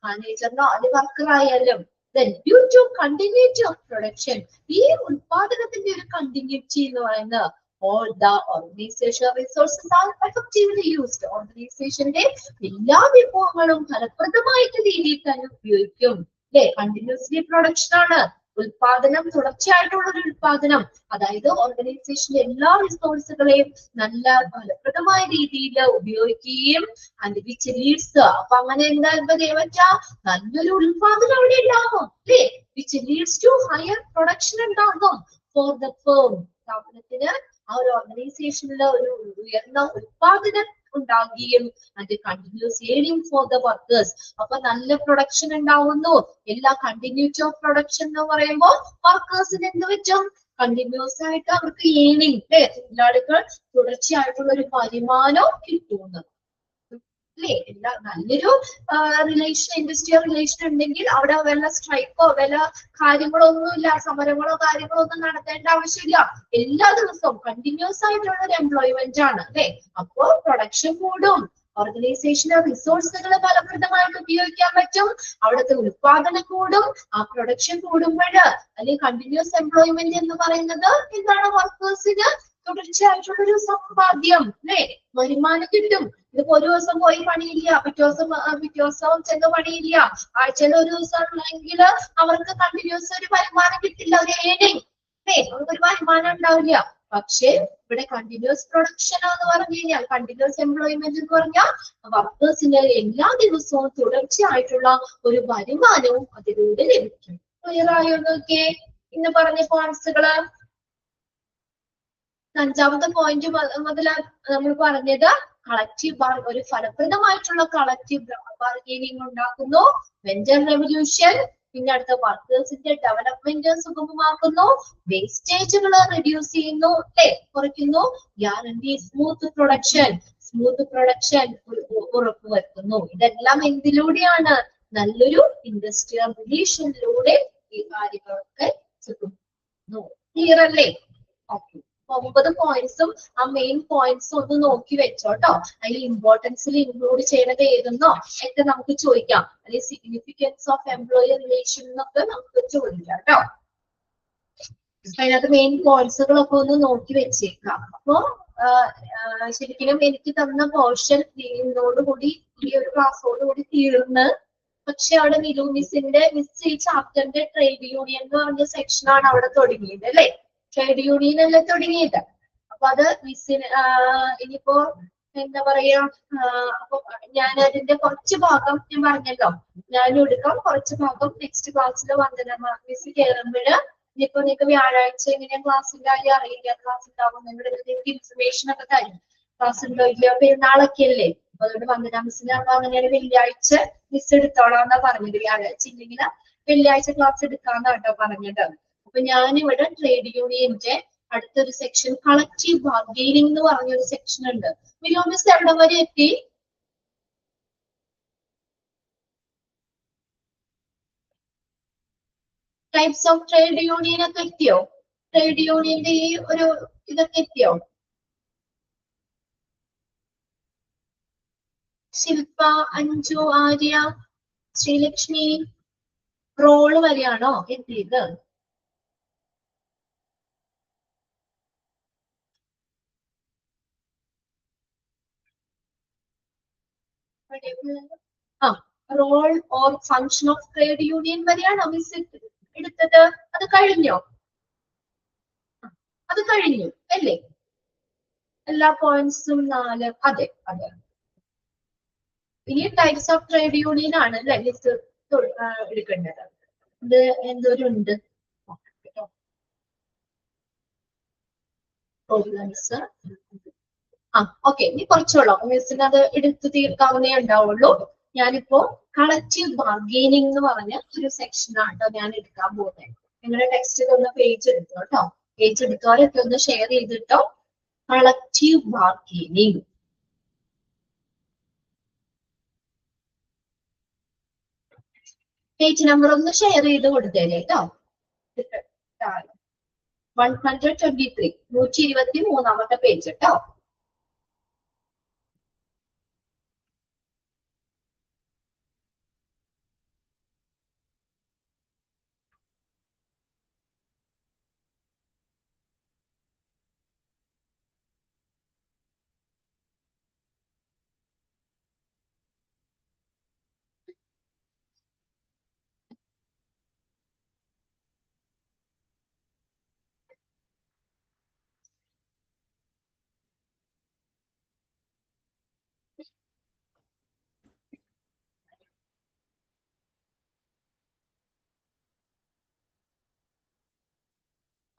മാനേജറിനോ അത് വർക്കർ ആയാലും. Then due to continuity of production, ഈ ഉൽപാദനത്തിന്റെ ഒരു കണ്ടിന്യൂറ്റി എന്ന് പറയുന്നത് all the organizational resources are effectively used. ഓർഗനൈസേഷന്റെ എല്ലാ വിഭവങ്ങളും ഫലപ്രദമായിട്ട് രീതിയിൽ തന്നെ ഉപയോഗിക്കും അല്ലെ? കണ്ടിന്യൂസ്ലി പ്രൊഡക്ഷൻ ആണ്, ഉൽപാദനം തുടർച്ചയായിട്ടുള്ള ഒരു ഉൽപാദനം. അതായത് ഓർഗനൈസേഷന്റെ എല്ലാ റിസോഴ്സുകളെയും നല്ല ഫലപ്രദമായ രീതിയിൽ ഉപയോഗിക്കുകയും ആൻഡ് വിച്ച് ലീഡ്സ്, അപ്പൊ അങ്ങനെ എന്താ പറ്റാ? നല്ലൊരു ഉൽപാദനം അവിടെ ഉണ്ടാകും അല്ലേ? Which leads to higher production ഉണ്ടാകും ഫോർ ദ ഫേം. സ്ഥാപനത്തിന് ആ ഒരു ഓർഗനൈസേഷനിൽ ഒരു ഉയർന്ന ഉൽപാദനം ഉണ്ടാകുകയും and continuous earning for the workers. അപ്പൊ നല്ല പ്രൊഡക്ഷൻ ഉണ്ടാവുന്നു. എല്ലാ കണ്ടിന്യൂറ്റി ഓഫ് പ്രൊഡക്ഷൻ എന്ന് പറയുമ്പോൾ വർക്കേഴ്സിന് എന്ത് പറ്റും? കണ്ടിന്യൂസ് ആയിട്ട് അവർക്ക് ഏണിംഗ് അല്ലെ? തൊഴിലാളികൾ തുടർച്ചയായിട്ടുള്ള ഒരു വരുമാനം കിട്ടുന്നു അല്ലേ? എല്ലാ നല്ലൊരു റിലേഷൻ, ഇൻഡസ്ട്രിയൽ റിലേഷൻ ഉണ്ടെങ്കിൽ അവിടെ വല്ല സ്ട്രൈക്കോ വല്ല കാര്യങ്ങളോ ഒന്നുമില്ല, സമരങ്ങളോ കാര്യങ്ങളോ ഒന്നും നടത്തേണ്ട ആവശ്യമില്ല. എല്ലാ ദിവസവും കണ്ടിന്യൂസ് ആയിട്ടുള്ള ഒരു എംപ്ലോയ്മെന്റ് ആണ് അല്ലെ? അപ്പോ പ്രൊഡക്ഷൻ കൂടും, ഓർഗനൈസേഷന് റിസോഴ്സുകൾ ഫലപ്രദമായിട്ട് ഉപയോഗിക്കാൻ പറ്റും, അവിടുത്തെ ഉൽപാദനം കൂടും. ആ പ്രൊഡക്ഷൻ കൂടുമ്പോൾ അല്ലെങ്കിൽ കണ്ടിന്യൂസ് എംപ്ലോയ്മെന്റ് എന്ന് പറയുന്നത് എന്താണ്? വർക്കേഴ്സിന് തുടർച്ചയായിട്ടുള്ള ഒരു സമ്പാദ്യം അല്ലെ? വരുമാനം കിട്ടും. ഇതിപ്പോ ഒരു ദിവസം പോയി പണിയില്ല, പിറ്റേ ദിവസം ചെന്ന് പണിയില്ല, ആഴ്ചയിൽ ഒരു ദിവസം ഉണ്ടെങ്കിൽ അവർക്ക് കണ്ടിന്യൂസ് ഒരു വരുമാനം കിട്ടില്ല, ഒരു ഏണിംഗ് അല്ലേ? അവർക്കൊരു വരുമാനം ഉണ്ടാവില്ല. പക്ഷേ ഇവിടെ കണ്ടിന്യൂസ് പ്രൊഡക്ഷൻ എന്ന് പറഞ്ഞു കഴിഞ്ഞാൽ, കണ്ടിന്യൂസ് എംപ്ലോയ്മെന്റ് എന്ന് പറഞ്ഞാൽ വർക്കേഴ്സിന് എല്ലാ ദിവസവും തുടർച്ചയായിട്ടുള്ള ഒരു വരുമാനവും അതിലൂടെ ലഭിക്കും. ക്ലിയർ ആയോ നോക്കിയേ ഇന്ന് പറഞ്ഞ പോയിന്റ്സുകള്? അഞ്ചാമത്തെ പോയിന്റ് മുതൽ നമ്മൾ പറഞ്ഞത് കളക്റ്റീവ് ഒരു ഫലപ്രദമായിട്ടുള്ള കളക്റ്റീവ് ബാർഗൈനിങ് ഉണ്ടാക്കുന്നു, വെഞ്ചർ റെവല്യൂഷൻ, പിന്നെ അടുത്ത വർക്കേഴ്സിന്റെ ഡെവലപ്മെന്റ് സുഗമമാക്കുന്നു, വേസ്റ്റേജുകൾ റെഡ്യൂസ് ചെയ്യുന്നു, അല്ലെ കുറയ്ക്കുന്നു, ഗ്യാരണ്ടി സ്മൂത്ത് പ്രൊഡക്ഷൻ ഉറപ്പുവരുത്തുന്നു. ഇതെല്ലാം എന്തിലൂടെയാണ്? നല്ലൊരു ഇൻഡസ്ട്രിയൽ റിലേഷനിലൂടെ ഈ കാര്യങ്ങളൊക്കെ ചെയ്യുന്നു. ക്ലിയർ അല്ലേ? ഓക്കെ. 9 പോയിന്റ്സും ആ മെയിൻ പോയിന്റ്സും ഒന്ന് നോക്കി വെച്ചോട്ടോ. അതിൽ ഇമ്പോർട്ടൻസിൽ ഇൻക്ലൂഡ് ചെയ്യണത് ഏതെന്നോ ഒക്കെ നമുക്ക് ചോദിക്കാം. അല്ലെങ്കിൽ സിഗ്നിഫിക്കൻസ് ഓഫ് എംപ്ലോയി റിലേഷൻ എന്നൊക്കെ നമുക്ക് ചോദിക്കാം കേട്ടോ. അതിനകത്ത് മെയിൻ പോയിന്റ്സുകളൊക്കെ ഒന്ന് നോക്കി വെച്ചേക്കാം. അപ്പോ ശരിക്കും എനിക്ക് തന്ന പോർഷൻ ഇന്നോടുകൂടി ഈ ഒരു ക്ലാസ്സോടുകൂടി തീർന്ന്, പക്ഷെ അവിടെ നിലു മിസ്സിന്റെ ഈ ചാപ്റ്ററിന്റെ ട്രേഡ് യൂണിയൻ എന്ന് പറഞ്ഞ സെക്ഷനാണ് അവിടെ തുടങ്ങിയത് അല്ലെ? ട്രേഡ് യൂണിയൻ അല്ലേ തുടങ്ങിയത്. അപ്പൊ അത് മിസ്സിന് ഇനിയിപ്പോ എന്താ പറയാ, അപ്പൊ ഞാൻ അതിന്റെ കുറച്ച് ഭാഗം ഞാൻ പറഞ്ഞല്ലോ, ഞാനും എടുക്കാം കുറച്ച് ഭാഗം നെക്സ്റ്റ് ക്ലാസ്സിൽ വന്ദന മിസ് കയറുമ്പോഴ്. ഇനിയിപ്പോ നിങ്ങൾക്ക് വ്യാഴാഴ്ച എങ്ങനെയാ ക്ലാസ്സിന്റെ കാര്യം അറിയില്ല, ക്ലാസ് ഉണ്ടാവും, നിങ്ങളുടെ നിങ്ങൾക്ക് ഇൻഫർമേഷൻ ഒക്കെ തരും. ക്ലാസ് ഉണ്ടോ ഇല്ലയോ, പെരുന്നാളൊക്കെ അല്ലേ, അതുകൊണ്ട് വന്ദന മിസ്സിന് അപ്പൊ അങ്ങനെയാണ് വെള്ളിയാഴ്ച മിസ് എടുത്തോളാന്നാ പറഞ്ഞത്. വ്യാഴാഴ്ച ഇല്ലെങ്കിൽ വെള്ളിയാഴ്ച ക്ലാസ് എടുക്കാന്നാ കേട്ടോ പറഞ്ഞത്. അപ്പൊ ഞാനിവിടെ ട്രേഡ് യൂണിയന്റെ അടുത്തൊരു സെക്ഷൻ കളക്റ്റീവ് ബാർഗെയിനിങ് എന്ന് പറഞ്ഞൊരു സെക്ഷൻ ഉണ്ട്. മിലോ മിസ് എവിടെ വരെ എത്തി? ടൈപ്സ് ഓഫ് ട്രേഡ് യൂണിയൻ ഒക്കെ എത്തിയോ? ട്രേഡ് യൂണിയന്റെ ഈ ഒരു ഇതൊക്കെ എത്തിയോ? ശില്പ, അഞ്ജു, ആര്യ, ശ്രീലക്ഷ്മി, റോള് വരെയാണോ എത്തിയത്? Role or function of trade union വരെയാണോ മിസ് എടുത്തത്? അത് കഴിഞ്ഞോ? അത് കഴിഞ്ഞു അല്ലേ? എല്ലാ പോയിന്റ്സും 4. അതെ അതെ. ഇനി ടൈപ്സ് ഓഫ് ട്രേഡ് യൂണിയൻ ആണ് അല്ലെ മിസ് എടുക്കേണ്ടത്. ഇത് എന്തോരുണ്ട്? ഓക്കെ, ഇനി കുറച്ചുള്ളൂ മിസ്സിന് അത് എടുത്തു തീർക്കാവുന്നേ ഉണ്ടാവുള്ളൂ. ഞാനിപ്പോ കളക്റ്റീവ് ബാർഗെയിനിങ് എന്ന് പറഞ്ഞ ഒരു സെക്ഷനാണ് ഞാൻ എടുക്കാൻ പോകുന്നത്. നിങ്ങളുടെ ടെക്സ്റ്റിൽ ഒന്ന് പേജ് എടുത്തോ കേട്ടോ. പേജ് എടുത്തവരൊക്കെ ഒന്ന് ഷെയർ ചെയ്തിട്ടോ. കളക്റ്റീവ് ബാർഗെയിനിങ് പേജ് നമ്പർ ഒന്ന് ഷെയർ ചെയ്ത് കൊടുത്തേരെ കേട്ടോ. 123 123 പേജ് കേട്ടോ.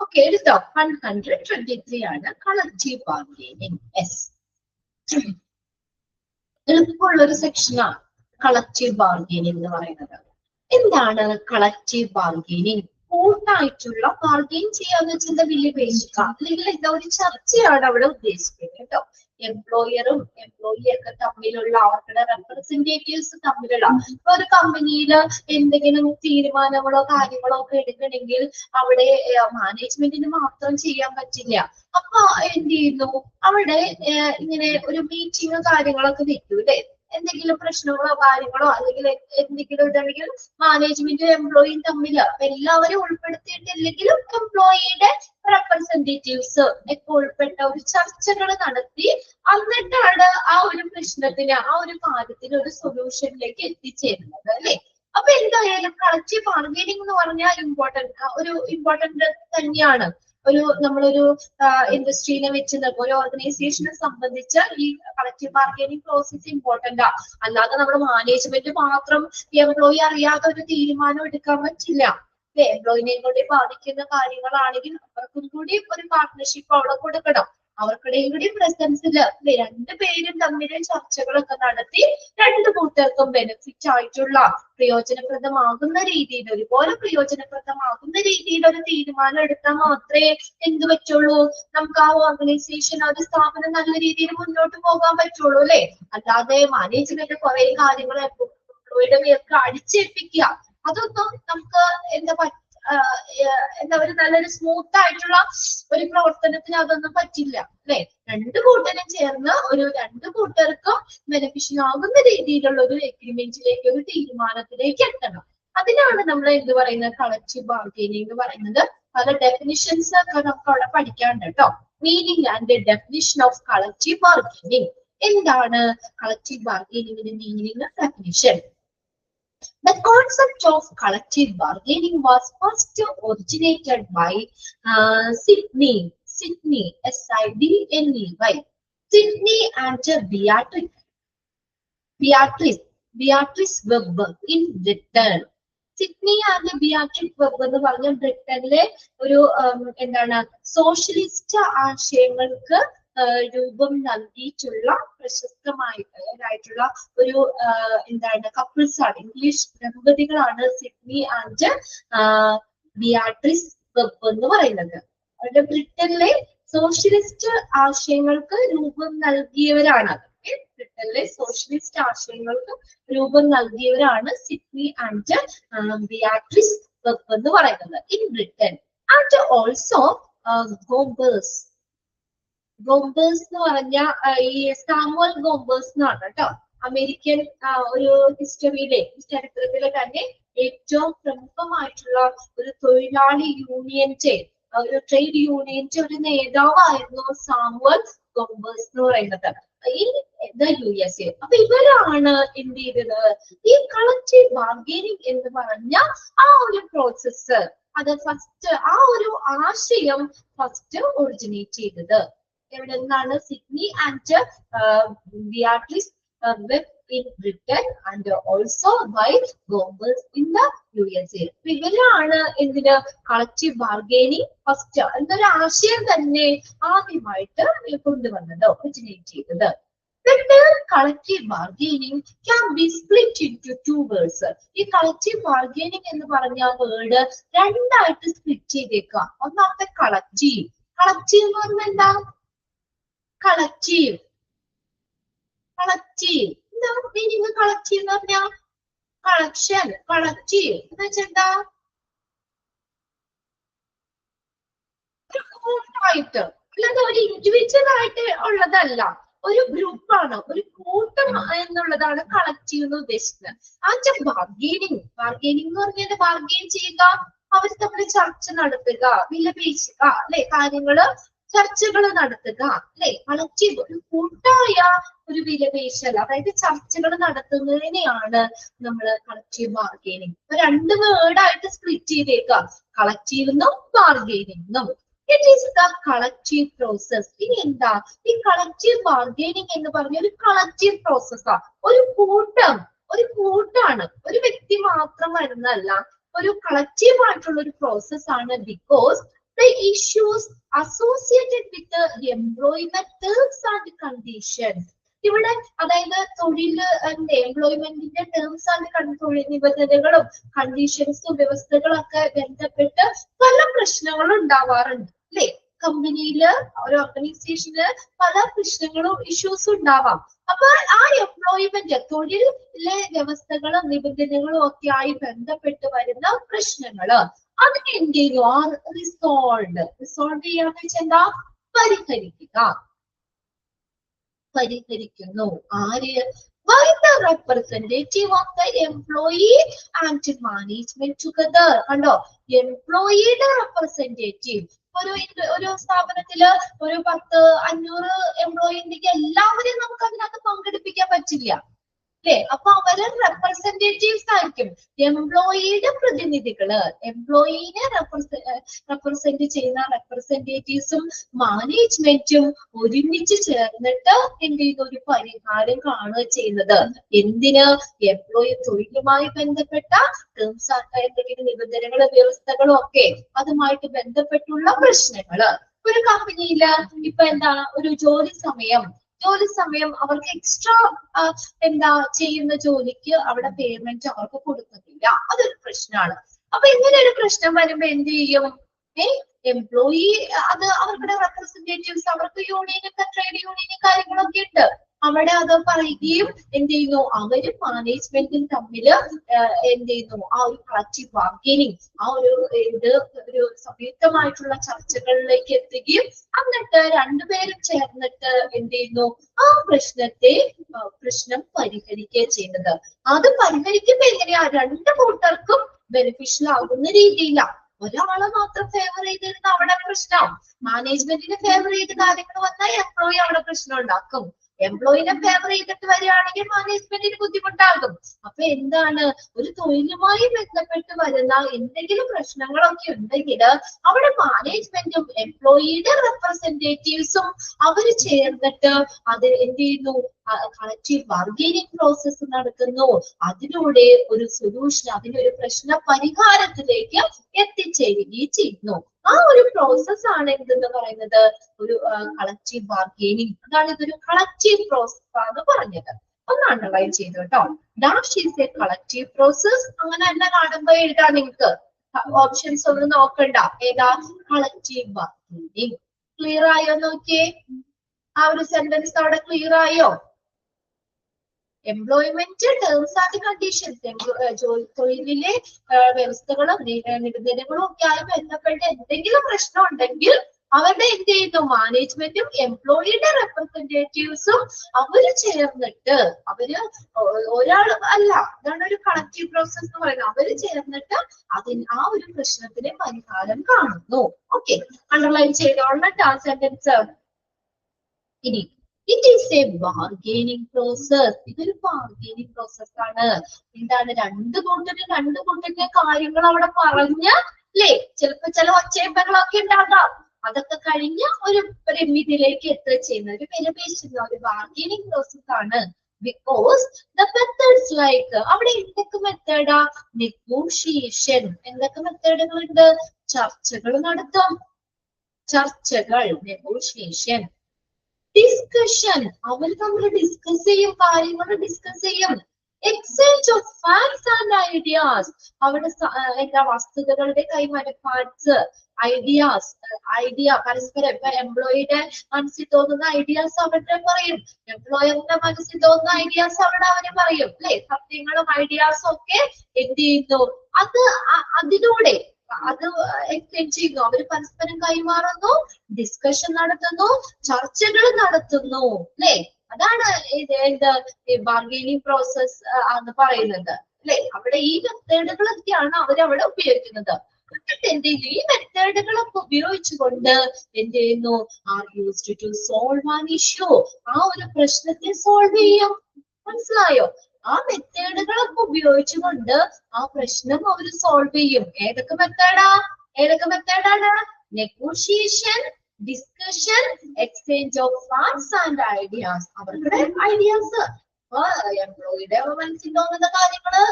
ഓക്കെ എടുത്തോ. 123 ആണ് കളക്റ്റീവ് ബാർഗെയിനിങ്. യെസ്, എളുപ്പമുള്ള ഒരു സെക്ഷനാണ് കളക്റ്റീവ് ബാർഗെയിനിങ് എന്ന് പറയുന്നത്. എന്താണ് കളക്റ്റീവ് ബാർഗെയിനിങ്? കൂട്ടായിട്ടുള്ള ബാർഗെയിൻ ചെയ്യാന്ന് വെച്ചാൽ വലിയ ബേസിക്ക, അല്ലെങ്കിൽ എന്താ ഒരു ചർച്ചയാണ് അവിടെ ഉദ്ദേശിക്കുന്നത് കേട്ടോ. എംപ്ലോയറും എംപ്ലോയി ഒക്കെ തമ്മിലുള്ള അവരുടെ റെപ്രസെന്റേറ്റീവ്സ് തമ്മിലുള്ള ഇപ്പൊ ഒരു കമ്പനിയിൽ എന്തെങ്കിലും തീരുമാനങ്ങളോ കാര്യങ്ങളോ ഒക്കെ എടുക്കണമെങ്കിൽ അവിടെ മാനേജ്മെന്റിന് മാത്രം ചെയ്യാൻ പറ്റില്ല. അപ്പൊ എന്ത് ചെയ്യുന്നു, അവിടെ ഇങ്ങനെ ഒരു മീറ്റിംഗ് കാര്യങ്ങളൊക്കെ വെക്കും അല്ലെ. എന്തെങ്കിലും പ്രശ്നങ്ങളോ കാര്യങ്ങളോ അല്ലെങ്കിൽ എന്തെങ്കിലും ഇതുണ്ടെങ്കിൽ മാനേജ്മെന്റും എംപ്ലോയിയും തമ്മിൽ എല്ലാവരും ഉൾപ്പെടുത്തിയിട്ടില്ലെങ്കിലും എംപ്ലോയിയുടെ റെപ്രസെന്റേറ്റീവ്സ് ഒക്കെ ഉൾപ്പെട്ട ഒരു ചർച്ചകൾ നടത്തി എന്നിട്ടാണ് ആ ഒരു പ്രശ്നത്തിന് ആ ഒരു കാര്യത്തിന് ഒരു സൊല്യൂഷനിലേക്ക് എത്തിച്ചേരുന്നത് അല്ലെ. അപ്പൊ എന്തായാലും കളക്റ്റീവ് ബാർഗെയിനിങ് എന്ന് പറഞ്ഞാൽ ഇമ്പോർട്ടന്റ് തന്നെയാണ്. നമ്മളൊരു ഇൻഡസ്ട്രീനെ വെച്ച് ഒരു ഓർഗനൈസേഷനെ സംബന്ധിച്ച് ഈ കളക്റ്റീവ് ബാർഗെയിനിങ് പ്രോസസ് ഇമ്പോർട്ടന്റ് ആണ്. അല്ലാതെ നമ്മുടെ മാനേജ്മെന്റ് മാത്രം എംപ്ലോയി അറിയാതെ ഒരു തീരുമാനം എടുക്കാൻ പറ്റില്ല. എംപ്ലോയിനെയും കൂടി ബാധിക്കുന്ന കാര്യങ്ങളാണെങ്കിൽ അവർക്കും കൂടി ഒരു പാർട്ട്ണർഷിപ്പ് അവിടെ കൊടുക്കണം. അവർക്കിടയിൽ കൂടി പ്രസൻസില് രണ്ടുപേരും തമ്മിൽ ചർച്ചകളൊക്കെ നടത്തി രണ്ടു കൂട്ടർക്കും ബെനിഫിറ്റ് ആയിട്ടുള്ള പ്രയോജനപ്രദമാകുന്ന രീതിയിൽ, ഒരുപോലെ പ്രയോജനപ്രദമാകുന്ന രീതിയിൽ ഒരു തീരുമാനം എടുത്താൽ മാത്രമേ എന്ത് പറ്റുള്ളൂ, നമുക്ക് ആ ഓർഗനൈസേഷൻ, ആ ഒരു സ്ഥാപനം നല്ല രീതിയിൽ മുന്നോട്ട് പോകാൻ പറ്റുള്ളൂ അല്ലെ. അല്ലാതെ മാനേജ്മെന്റ് കുറെ കാര്യങ്ങൾ എംപ്ലോയിയുടെ മേർക്ക് അടിച്ചേൽപ്പിക്കുക, അതൊന്നും നമുക്ക് എന്താ പറയുക, നല്ലൊരു സ്മൂത്ത് ആയിട്ടുള്ള ഒരു പ്രവർത്തനത്തിന് അതൊന്നും പറ്റില്ല അല്ലെ. രണ്ടു കൂട്ടരും ചേർന്ന് രണ്ടു കൂട്ടർക്കും ബെനിഫിഷ്യൽ ആകുന്ന രീതിയിലുള്ള ഒരു എഗ്രിമെന്റിലേക്ക്, ഒരു തീരുമാനത്തിലേക്ക് എത്തണം. അതിനാണ് നമ്മൾ എന്ത് പറയുന്നത്, കളക്റ്റീവ് ബാർഗൈനിങ് എന്ന് പറയുന്നത്. പല ഡെഫിനിഷൻസ് ഒക്കെ നമുക്ക് അവിടെ പഠിക്കാണ്ട് കേട്ടോ. Meaning and definition of collective bargaining. എന്താണ് കളക്റ്റീവ് ബാർഗൈനിങ്ങിന്റെ meaning, definition? The concept of collective bargaining was first originated by Sidney, S-I-D-N-E-Y, Sidney and Beatrice Webb in Britain. Sidney and Beatrice Webb എന്ന് പറഞ്ഞ ബ്രിട്ടനിലെ ഒരു സോഷ്യലിസ്റ്റ് ആശയങ്ങൾക്ക് രൂപം നൽകിയിട്ടുള്ള പ്രശസ്തമായിട്ടുള്ള ഒരു കപ്പിൾസ് ആണ്, ഇംഗ്ലീഷ് ദമ്പതികളാണ് സിഡ്നി ആൻഡ് ബിയാട്രിസ് വെബ് എന്ന് പറയുന്നത്. അവരുടെ ബ്രിട്ടനിലെ സോഷ്യലിസ്റ്റ് ആശയങ്ങൾക്ക് രൂപം നൽകിയവരാണ്. ബ്രിട്ടനിലെ സോഷ്യലിസ്റ്റ് ആശയങ്ങൾക്ക് രൂപം നൽകിയവരാണ് സിഡ്നി ആൻഡ് ബിയാട്രിസ് വെബ് എന്ന് പറയുന്നത് ഇൻ ബ്രിട്ടൻ. ആൻഡ് ഓൾസോ ഗോംബേഴ്സ് എന്ന് പറഞ്ഞ ഈ സാമുവൽ ഗോംബേഴ്സ് എന്നാണ് കേട്ടോ. അമേരിക്കൻ ഒരു ചരിത്രത്തിലെ തന്നെ ഏറ്റവും പ്രമുഖമായിട്ടുള്ള ഒരു തൊഴിലാളി യൂണിയന്റെ, ഒരു ട്രേഡ് യൂണിയന്റെ ഒരു നേതാവായിരുന്നു സാമുവൽ ഗോംബേഴ്സ് എന്ന് പറയുന്നത് ഇൻ ദ USA. അപ്പൊ ഇവരാണ് എന്ത് ചെയ്തത്, ഈ കളക്റ്റീവ് ബാർഗൈനിങ് എന്ന് പറഞ്ഞ ആ ഒരു പ്രോസസ്സ്, അത് ഫസ്റ്റ് ആ ഒരു ആശയം ഫസ്റ്റ് ഒറിജിനേറ്റ് ചെയ്തത് എവിടെ നിന്നാണ്? Sidney and Beatrice Webb in Britain and also by Gompers in the USA. ഇവരാണ് എന്തിന് കളക്റ്റീവ് ബാർഗൈനിങ് ഫസ്റ്റ് എന്നൊരു ആശയം തന്നെ ആദ്യമായിട്ട് കൊണ്ടുവന്നത്, ഒറിജിനേറ്റ് ചെയ്തത്. The term collective bargaining can be split into two words. ഈ collective bargaining എന്ന് പറഞ്ഞ വേർഡ് രണ്ടായിട്ട് സ്പ്ലിറ്റ് ചെയ്തേക്കാം. ഒന്നാമത്തെ കളക്റ്റീവ്. കളക്റ്റീവ് എന്ന് പറഞ്ഞാൽ എന്താ? കളക്റ്റീവ് എന്താ മീനിങ്? കളക്റ്റീവ് എന്ന് പറഞ്ഞാൽ കളക്ഷൻ. കളക്റ്റീവ് എന്ന് വെച്ചാൽ എന്താ? ഒരു കൂട്ടായിട്ട്, അല്ലാതെ ഒരു ഇൻഡിവിജ്വൽ ആയിട്ട് ഉള്ളതല്ല, ഒരു ഗ്രൂപ്പാണ്, ഒരു കൂട്ടം എന്നുള്ളതാണ് കളക്റ്റീവ് എന്ന് ഉദ്ദേശിക്കുന്നത്. ആൻഡ് ബാർഗൈനിങ് എന്ന് പറഞ്ഞാൽ ബാർഗൈൻ ചെയ്യുക, അവർ തമ്മിൽ ചർച്ച നടത്തുക, വിലപേശുക അല്ലെ, കാര്യങ്ങള് ചർച്ചകൾ നടത്തുക അല്ലെ. കളക്റ്റീവ് ഒരു കൂട്ടായ ഒരു വിലപേശൽ, അതായത് ചർച്ചകൾ നടത്തുന്നതിനെയാണ് നമ്മൾ കളക്റ്റീവ് ബാർഗൈനിങ്. ഇപ്പൊ രണ്ട് വേർഡായിട്ട് സ്പ്ലിറ്റ് ചെയ്തേക്കാം, കളക്റ്റീവ് എന്നും ബാർഗൈനിങ് എന്നും. It is the collective process. ഇനി എന്താ ഈ കളക്റ്റീവ് ബാർഗൈനിങ് എന്ന് പറഞ്ഞ ഒരു കളക്റ്റീവ് പ്രോസസ്സാ, ഒരു കൂട്ടാണ്, ഒരു വ്യക്തി മാത്രം വരുന്നതല്ല, ഒരു കളക്റ്റീവ് ആയിട്ടുള്ള ഒരു പ്രോസസ് ആണ്. Because the issues associated with the employment terms and conditions. ഇവിടെ അതായത് തൊഴില് എംപ്ലോയ്മെന്റിന്റെ ടേംസ് ആൻഡ് തൊഴിൽ നിബന്ധനകളും കണ്ടീഷൻസും വ്യവസ്ഥകളൊക്കെ ബന്ധപ്പെട്ട് പല പ്രശ്നങ്ങളും ഉണ്ടാവാറുണ്ട് അല്ലെ. കമ്പനിയില് ഒരു ഓർഗനൈസേഷന് പല പ്രശ്നങ്ങളും ഇഷ്യൂസും ഉണ്ടാവാം. അപ്പൊ ആ എംപ്ലോയ്മെന്റ് തൊഴിലിലെ വ്യവസ്ഥകളും നിബന്ധനകളും ഒക്കെ ആയി ബന്ധപ്പെട്ട് വരുന്ന പ്രശ്നങ്ങള് അതിനെ എന്ത് ചെയ്യുന്നു? റിസോൾവ് ചെയ്യാന്ന് വെച്ചാൽ എന്താ? പരിഹരിക്കുന്നു. ആര്? by the representative of the employee and management together. കണ്ടോ, എംപ്ലോയിയുടെ റെപ്രസെന്റേറ്റീവ്. ഒരു സ്ഥാപനത്തില് ഒരു 10-500 എംപ്ലോയി ഉണ്ടെങ്കിൽ എല്ലാവരെയും നമുക്ക് അതിനകത്ത് പങ്കെടുപ്പിക്കാൻ പറ്റില്ല. അല്ലെ? അപ്പൊ അവര് റെപ്രസെന്റേറ്റീവ്സ് ആയിരിക്കും, എംപ്ലോയിയുടെ പ്രതിനിധികള്, എംപ്ലോയിനെ റെപ്രസെന്റ് ചെയ്യുന്ന റെപ്രസെന്റേറ്റീവ്സും മാനേജ്മെന്റും ഒരുമിച്ച് ചേർന്നിട്ട് എന്ത് ചെയ്യുന്ന ഒരു പരിഹാരം കാണുക ചെയ്യുന്നത്. എന്തിന്? എംപ്ലോയി തൊഴിലുമായി ബന്ധപ്പെട്ട ടേംസ് എന്തെങ്കിലും നിബന്ധനകളും വ്യവസ്ഥകളും ഒക്കെ അതുമായിട്ട് ബന്ധപ്പെട്ടുള്ള പ്രശ്നങ്ങള്. ഒരു കമ്പനിയില് ഇപ്പൊ എന്താണ് ഒരു ജോലി സമയം അവർക്ക് എക്സ്ട്രാ എന്താ ചെയ്യുന്ന ജോലിക്ക് അവിടെ പേയ്മെന്റ് അവർക്ക് കൊടുക്കുന്നില്ല, അതൊരു പ്രശ്നമാണ്. അപ്പൊ ഇങ്ങനെ ഒരു പ്രശ്നം വരുമ്പോ എന്ത് ചെയ്യും? എംപ്ലോയി അത് അവരുടെ റെപ്രസെന്റേറ്റീവ്സ്, അവർക്ക് യൂണിയനൊക്കെ ട്രേഡ് യൂണിയനും കാര്യങ്ങളൊക്കെ ഉണ്ട്, അവിടെ അത് പറയുകയും എന്ത് ചെയ്യുന്നു, അവരും മാനേജ്മെന്റും തമ്മില് എന്ത് ചെയ്യുന്നു, ആ ഒരു കളക്റ്റീവ് ബാർഗൈനിങ്, ആ ഒരു ഒരു സംയുക്തമായിട്ടുള്ള ചർച്ചകളിലേക്ക് എത്തുകയും എന്നിട്ട് രണ്ടുപേരും ചേർന്നിട്ട് എന്ത് ചെയ്യുന്നു, ആ പ്രശ്നം പരിഹരിക്കുകയും ചെയ്യുന്നത്. അത് പരിഹരിക്കുമ്പോ എങ്ങനെയാ? രണ്ട് കൂട്ടർക്കും ബെനിഫിഷ്യൽ ആകുന്ന രീതിയിലാണ്. ഒരാളെ മാത്രം ഫേവർ ചെയ്തിരുന്ന അവിടെ പ്രശ്നം, മാനേജ്മെന്റിനെ ഫേവർ ചെയ്ത കാര്യങ്ങൾ വന്നാൽ എംപ്ലോയി അവിടെ പ്രശ്നം ഉണ്ടാക്കും, എംപ്ലോയിനെ ഫേവർ ചെയ്തിട്ട് വരികയാണെങ്കിൽ മാനേജ്മെന്റിന് ബുദ്ധിമുട്ടാകും. അപ്പൊ എന്താണ്, ഒരു തൊഴിലുമായി ബന്ധപ്പെട്ട് വരുന്ന എന്തെങ്കിലും പ്രശ്നങ്ങളൊക്കെ ഉണ്ടെങ്കിൽ അവിടെ മാനേജ്മെന്റും എംപ്ലോയിയുടെ റെപ്രസെന്റേറ്റീവ്സും അവര് ചേർന്നിട്ട് അത് എന്ത് ചെയ്യുന്നു, കളക്റ്റീവ് ബാർഗൈനിങ് പ്രോസസ് നടത്തുന്നു. അതിലൂടെ ഒരു സൊല്യൂഷൻ, അതിനൊരു പ്രശ്ന പരിഹാരത്തിലേക്ക് എത്തിച്ചേരുകയും ചെയ്യുന്നു. ആ ഒരു പ്രോസസ് ആണ് എന്തെന്ന് പറയുന്നത്, ഒരു കളക്റ്റീവ് ബാർഗൈനിങ്. അതാണ് ഇതൊരു കളക്റ്റീവ് പ്രോസസ് ആണ് പറഞ്ഞത്. ഒന്ന് അണ്ടർലൈൻ ചെയ്തു കേട്ടോ. Dash is A collective process. അങ്ങനെ തന്നെ കാണുമ്പോ എഴുതാം നിങ്ങൾക്ക്, ഓപ്ഷൻസ് ഒന്നും നോക്കണ്ട. ഏതാ? Collective bargaining. ക്ലിയർ ആയോ? നോക്കിയേ, ആ ഒരു സെന്റൻസ് അവിടെ ക്ലിയർ ആയോ? എംപ്ലോയ്മെന്റ് ടേംസ് ആൻഡ് കണ്ടീഷൻസ്, തൊഴിലിലെ വ്യവസ്ഥകളും നിബന്ധനകളും ഒക്കെ ആയി ബന്ധപ്പെട്ട് എന്തെങ്കിലും പ്രശ്നം ഉണ്ടെങ്കിൽ അവരുടെ എന്ത് ചെയ്യുന്നു, മാനേജ്മെന്റും എംപ്ലോയിയുടെ റെപ്രസെന്റേറ്റീവ്സും അവര് ചേർന്നിട്ട്, അവര് ഒരാൾ അല്ല, അതാണ് ഒരു കളക്റ്റീവ് പ്രോസസ് എന്ന് പറയുന്നത്, അവര് ചേർന്നിട്ട് ആ ഒരു പ്രശ്നത്തിന് പരിഹാരം കാണുന്നു. ഓക്കെ, അണ്ടർലൈൻ ചെയ്തോളാം ആ സെന്റൻസ്. ഇനി it is A bargaining process. ഇതൊരു ബാർഗൈനിങ് പ്രോസസ് ആണ്. എന്താണ്? രണ്ട് കൂട്ടരുടെ കാര്യങ്ങൾ അവിടെ പറഞ്ഞ്, അല്ലേ? ചിലപ്പോ ചില ഒച്ചയമ്പകളൊക്കെ ഉണ്ടാകാം, അതൊക്കെ കഴിഞ്ഞ് ഒരു ഇതിലേക്ക് എത്തുക ചെയ്യുന്ന ഒരു വിലപേശുന്ന ഒരു ബാർഗൈനിങ് പ്രോസസ് ആണ്. ബിക്കോസ് ദ മെത്തേഡ്സ് ലൈക്ക്, അവിടെ എന്തൊക്കെ മെത്തേഡാ? നെഗോഷിയേഷൻ. എന്തൊക്കെ മെത്തേഡുകളുണ്ട്? ചർച്ചകൾ നടത്തും, നെഗോഷിയേഷൻ. ഡിസ്കഷൻ, അവർ തമ്മിൽ ഡിസ്കസ് ചെയ്യും, കാര്യങ്ങൾ ഡിസ്കസ് ചെയ്യും. Exchange of facts and ideas, അവിടെ എന്താ വസ്തുതകളുടെ കൈമാറ്റം, ഫാക്ട്സ്, ഐഡിയ പരസ്പരം. ഇപ്പൊ എംപ്ലോയിയുടെ മനസ്സിൽ തോന്നുന്ന ഐഡിയാസ് അവരുടെ പറയും, എംപ്ലോയറിന്റെ മനസ്സിൽ തോന്നുന്ന ഐഡിയാസ് അവിടെ അവര് പറയും, അല്ലെ? സത്യങ്ങളും ഐഡിയാസും ഒക്കെ എന്ത് ചെയ്യുന്നു, അതിലൂടെ അത് എക്സ്ചേഞ്ച് ചെയ്യുന്നു, അവര് പരസ്പരം കൈമാറുന്നു, ഡിസ്കഷൻ നടത്തുന്നു, ചർച്ചകൾ നടത്തുന്നു, അല്ലെ? അതാണ് ബാർഗൈനിങ് പ്രോസസ് എന്ന് പറയുന്നത്, അല്ലെ? അവിടെ ഈ മെത്തേഡുകളൊക്കെയാണ് അവരവിടെ ഉപയോഗിക്കുന്നത്. എന്നിട്ട് എന്ത് ചെയ്യുന്നു, ഈ മെത്തേഡുകളൊക്കെ ഉപയോഗിച്ചുകൊണ്ട് എന്ത് ചെയ്യുന്നു, are used to solve an issue, ആ ഒരു പ്രശ്നത്തെ സോൾവ് ചെയ്യും. മനസ്സിലായോ? ആ മെത്തേഡുകളൊക്കെ ഉപയോഗിച്ചുകൊണ്ട് ആ പ്രശ്നം അവർ സോൾവ് ചെയ്യും. ഏതൊക്കെ മെത്തേഡാണ്? Negotiation, discussion, exchange of facts and ideas. അവരുടെ ഐഡിയാസ്, എംപ്ലോയിയുടെ മനസ്സിൽ തോന്നുന്ന കാര്യങ്ങള്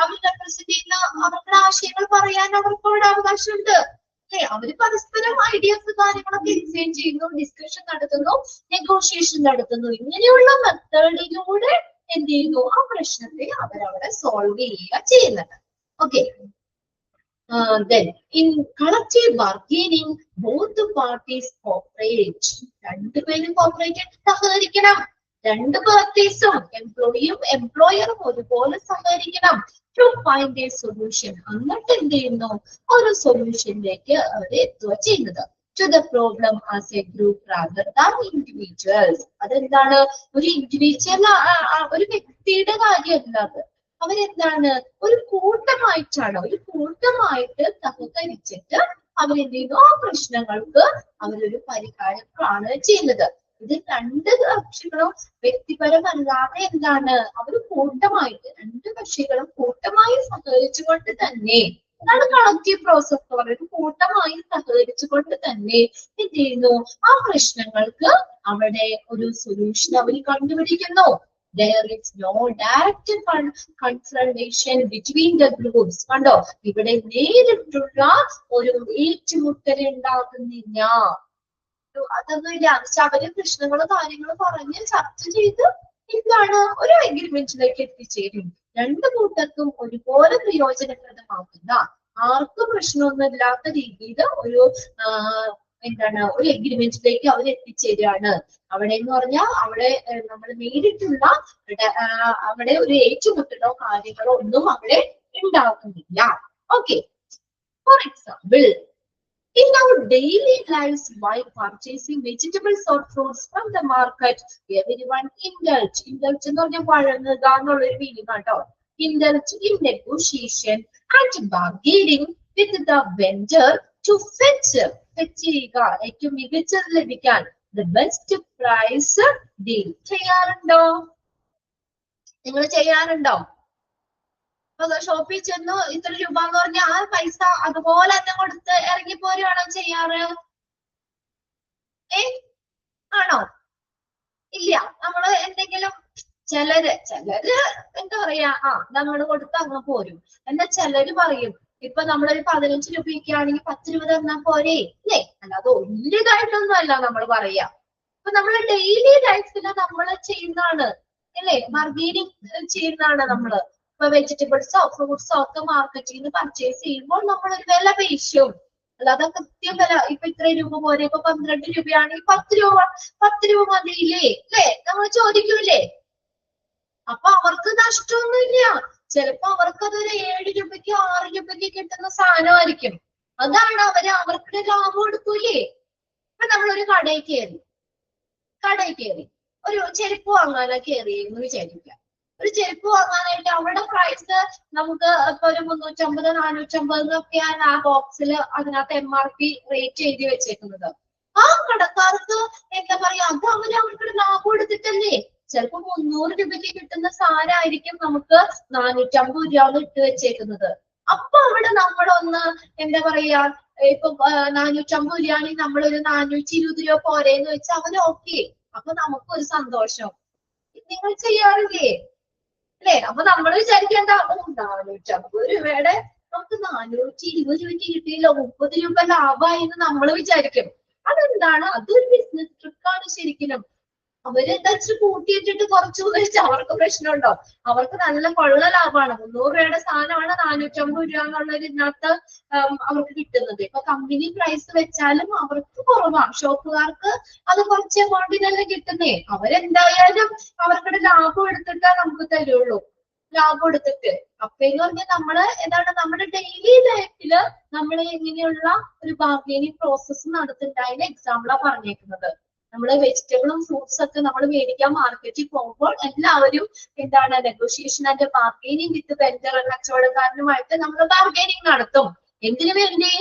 അവർ റെപ്രസെന്റ് ചെയ്യുന്ന അവരുടെ ആശയങ്ങൾ പറയാൻ അവർക്ക് അവിടെ അവകാശമുണ്ട്. അവര് പരസ്പരം ഐഡിയാസ് കാര്യങ്ങളൊക്കെ എക്സ്ചേഞ്ച് ചെയ്യുന്നു, ഡിസ്കഷൻ നടത്തുന്നു, നെഗോഷിയേഷൻ നടത്തുന്നു. ഇങ്ങനെയുള്ള മെത്തേഡിലൂടെ എന്ത് ചെയ്യുന്നു, ആ പ്രശ്നത്തെ അവരവിടെ സോൾവ് ചെയ്യുക ചെയ്യുന്നത്. Okay. Then in collective bargaining both the parties cooperate. രണ്ടുപേരും കോപ്പറേറ്റ് സഹകരിക്കണം. രണ്ട് പാർട്ടീസും, എംപ്ലോയിയും എംപ്ലോയറും ഒരുപോലെ സഹകരിക്കണം. To find a solution. എന്നിട്ട് എന്ത് ചെയ്യുന്നു, ഒരു സൊല്യൂഷനിലേക്ക് അവർ എത്തുക ചെയ്യുന്നത്. To the problem as a group rather than individuals. അതെന്താണ്, ഒരു ഇൻഡിവിജ്വൽ, ഒരു വ്യക്തിയുടെ കാര്യമല്ല അത്. അവരെന്താണ്, ഒരു കൂട്ടമായിട്ടാണ്, ഒരു കൂട്ടമായിട്ട് സഹകരിച്ചിട്ട് അവരെന്ത് ചെയ്യുന്നു, ആ പ്രശ്നങ്ങൾക്ക് അവരൊരു പരിഹാരം കാണുക ചെയ്യുന്നത്. ഇത് രണ്ട് കക്ഷികളും വ്യക്തിപരമല്ലാതെ എന്താണ് അവർ കൂട്ടമായിട്ട് രണ്ട് കക്ഷികളും കൂട്ടമായി സഹകരിച്ചുകൊണ്ട് തന്നെ അതാണ് കളക്റ്റീവ് പ്രോസസ് എന്ന് പറയുന്നത്. കൂട്ടമായി സഹകരിച്ചുകൊണ്ട് തന്നെ എന്ത് ചെയ്യുന്നു ആ പ്രശ്നങ്ങൾക്ക് അവിടെ ഒരു സൊല്യൂഷൻ അവർ കണ്ടുപിടിക്കുന്നു. There is no direct confrontation between the groups. കണ്ടോ ഇവിടെ നേരിട്ടുള്ള ഒരു ഏറ്റുമുട്ടൽ ഉണ്ടാകുന്നില്ല. അതൊന്നുമില്ല. അവര് പ്രശ്നങ്ങളും കാര്യങ്ങളും പറഞ്ഞ് ചർച്ച ചെയ്ത് എന്താണ് ഒരു അഗ്രിമെന്റിലേക്ക് എത്തിച്ചേരും. രണ്ടു കൂട്ടർക്കും ഒരുപോലെ പ്രയോജനപ്രദമാകുന്ന ആർക്കും പ്രശ്നമൊന്നും ഇല്ലാത്ത രീതിയിൽ ഒരു എന്താണ് ഒരു എഗ്രിമെന്റിലേക്ക് അവർ എത്തിച്ചേരാണ്. അവിടെ എന്ന് പറഞ്ഞാൽ അവിടെ നമ്മൾ നേരിട്ടുള്ള അവിടെ ഒരു ഏറ്റുമുട്ടലോ കാര്യങ്ങളോ ഒന്നും അവിടെ ഉണ്ടാകുന്നില്ല. Okay, for example, in our daily lives, while purchasing vegetables or fruits from the market, everyone indulge എന്ന് പറഞ്ഞാൽ വഴങ്ങുക എന്നുള്ളൊരു മീനിങ് കേട്ടോ. Indulge in negotiation and bargaining with the vendor to fetch ചെയ്യുക, ഏറ്റവും മികച്ചത് ലഭിക്കാൻ, the best price deal. ചെയ്യാറുണ്ടോ? നിങ്ങൾ ചെയ്യാറുണ്ടോ? ഷോപ്പിൽ ചെന്ന് ഇത്ര രൂപ എന്ന് പറഞ്ഞാൽ ആ പൈസ അതുപോലെ തന്നെ കൊടുത്ത് ഇറങ്ങിപ്പോരുവാണോ ചെയ്യാറ്? ആണോ? ഇല്ല. നമ്മള് എന്തെങ്കിലും ചിലര് എന്താ പറയാ നമ്മള് കൊടുത്ത് അങ്ങ് പോരും. എന്നാ ചിലര് പറയും ഇപ്പൊ നമ്മളൊരു 15 രൂപയ്ക്ക് ആണെങ്കിൽ 10 രൂപ തന്നാ പോരേ അല്ലേ? അല്ലാതെ വലിയതായിട്ടൊന്നും അല്ല നമ്മൾ പറയാ. ഇപ്പൊ നമ്മള് ഡെയിലി ലൈഫില് നമ്മള് ചെയ്യുന്നതാണ് അല്ലേ? ബാർഗെയിനിങ് ചെയ്യുന്നതാണ് നമ്മള്. ഇപ്പൊ വെജിറ്റബിൾസോ ഫ്രൂട്ട്സോ ഒക്കെ മാർക്കറ്റിൽ നിന്ന് പർച്ചേസ് ചെയ്യുമ്പോൾ നമ്മളൊരു വില പേശും. അല്ലാതെ കൃത്യം വില ഇപ്പൊ ഇത്ര രൂപ പോരെ, ഇപ്പൊ 12 രൂപയാണെങ്കിൽ 10 രൂപ മതിയില്ലേ അല്ലേ? നമ്മൾ ചോദിക്കൂലേ? അപ്പൊ അവർക്ക് നഷ്ടമൊന്നുമില്ല. ചിലപ്പോ അവർക്കതൊരു 7 രൂപയ്ക്ക് 6 രൂപയ്ക്ക് കിട്ടുന്ന സാധനമായിരിക്കും. അതാണ് അവർക്ക് ലാഭം എടുക്കൂലേ? ഇപ്പൊ നമ്മളൊരു കടയിൽ കയറി ഒരു ചെരുപ്പ് വാങ്ങാനാ കയറിയെന്ന് വിചാരിക്കാം. ഒരു ചെരുപ്പ് വാങ്ങാനായിട്ട് അവിടെ പ്രൈസ് നമുക്ക് ഇപ്പൊ ഒരു 350 450 എന്നൊക്കെയാണ് ആ ബോക്സിൽ അതിനകത്ത് MRP റേറ്റ് എഴുതി വെച്ചേക്കുന്നത്. ആ കടക്കാർക്ക് എന്താ പറയാ, അത് അവർക്ക് ലാഭം എടുത്തിട്ടല്ലേ. ചിലപ്പോ 300 രൂപയ്ക്ക് കിട്ടുന്ന സാധനമായിരിക്കും നമുക്ക് 450 രൂപ ഇട്ട് വെച്ചേക്കുന്നത്. അപ്പൊ അവിടെ നമ്മളൊന്ന് എന്താ പറയാ, ഇപ്പൊ 450 രൂപയാണെങ്കിൽ നമ്മളൊരു 420 രൂപ പോരേന്ന് വെച്ചാൽ അവന് ഓക്കെ. അപ്പൊ നമുക്കൊരു സന്തോഷം. നിങ്ങൾ ചെയ്യാറില്ലേ അല്ലേ? അപ്പൊ നമ്മൾ വിചാരിക്കേണ്ട 450 രൂപയുടെ നമുക്ക് 420 രൂപയ്ക്ക് കിട്ടിയില്ല, 30 രൂപ ലാഭമായി എന്ന് നമ്മൾ വിചാരിക്കും. അതെന്താണ്? അതൊരു ബിസിനസ് ട്രിക്കാണ് ശരിക്കും. അവരെന്താ വെച്ചാൽ കൂട്ടിയിട്ടിട്ട് കുറച്ചു വെച്ചാൽ അവർക്ക് പ്രശ്നമുണ്ടോ? അവർക്ക് നല്ല കൊള്ള ലാഭമാണ്. 300 രൂപയുടെ സാധനമാണ് 450 രൂപ എന്നുള്ളതിനകത്ത് അവർക്ക് കിട്ടുന്നത്. ഇപ്പൊ കമ്പനി പ്രൈസ് വെച്ചാലും അവർക്ക് കുറവാണ്. ഷോപ്പുകാർക്ക് അത് കുറച്ച് എമൗണ്ടിനല്ലേ കിട്ടുന്നേ. അവരെന്തായാലും അവർക്കുടെ ലാഭം എടുത്തിട്ടേ നമുക്ക് തരുള്ളൂ. ലാഭം എടുത്തിട്ട് അപ്പന്ന് പറഞ്ഞാൽ നമ്മള് എന്താണ് നമ്മുടെ ഡെയിലി ലൈഫില് നമ്മൾ ഇങ്ങനെയുള്ള ഒരു ബാർഗെയിനിങ് പ്രോസസ്സ് നടത്തുന്നതിന്റെ എക്സാമ്പിളാ പറഞ്ഞേക്കുന്നത്. നമ്മള് വെജിറ്റബിളും ഫ്രൂട്ട്സ് ഒക്കെ നമ്മൾ മേടിക്കാൻ മാർക്കറ്റിൽ പോകുമ്പോൾ എല്ലാവരും എന്താണ് negotiation and bargaining with vendor, കച്ചവടക്കാരനുമായിട്ട് നമ്മൾ ബാർഗെയിനിങ് നടത്തും. എന്തിനു വേണ്ടി?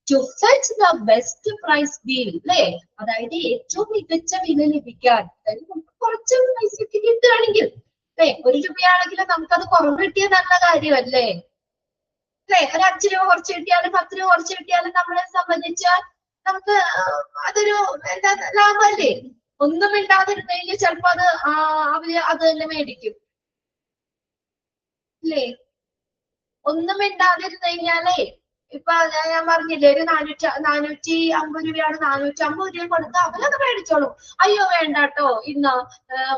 To fetch the best price deal അല്ലേ? അതായത് ഏറ്റവും മികച്ച വില ലഭിക്കാൻ. അതായത് നമുക്ക് കുറച്ച് പൈസക്ക് കിട്ടുകയാണെങ്കിൽ അല്ലെ, 1 രൂപയാണെങ്കിൽ നമുക്കത് കുറവ് കിട്ടിയ നല്ല കാര്യമല്ലേ അല്ലെ? ഒരു 5 രൂപ കുറച്ച് കിട്ടിയാലും 10 രൂപ കുറച്ച് കിട്ടിയാലും നമ്മളെ സംബന്ധിച്ച് നമുക്ക് അതൊരു എന്താ ലാഭമല്ലേ? ഒന്നും ഇല്ലാതിരുന്നെങ്കിൽ ചിലപ്പോ അവര് അത് തന്നെ മേടിക്കും അല്ലേ? ഒന്നും ഇണ്ടാതിരുന്നു കഴിഞ്ഞാലേ ഇപ്പൊ ഞാൻ പറഞ്ഞില്ലേ, ഒരു 450 രൂപയാണ്, 450 രൂപ കൊടുത്ത് അവരത് മേടിച്ചോളും. അയ്യോ വേണ്ട കേട്ടോ, ഇന്ന്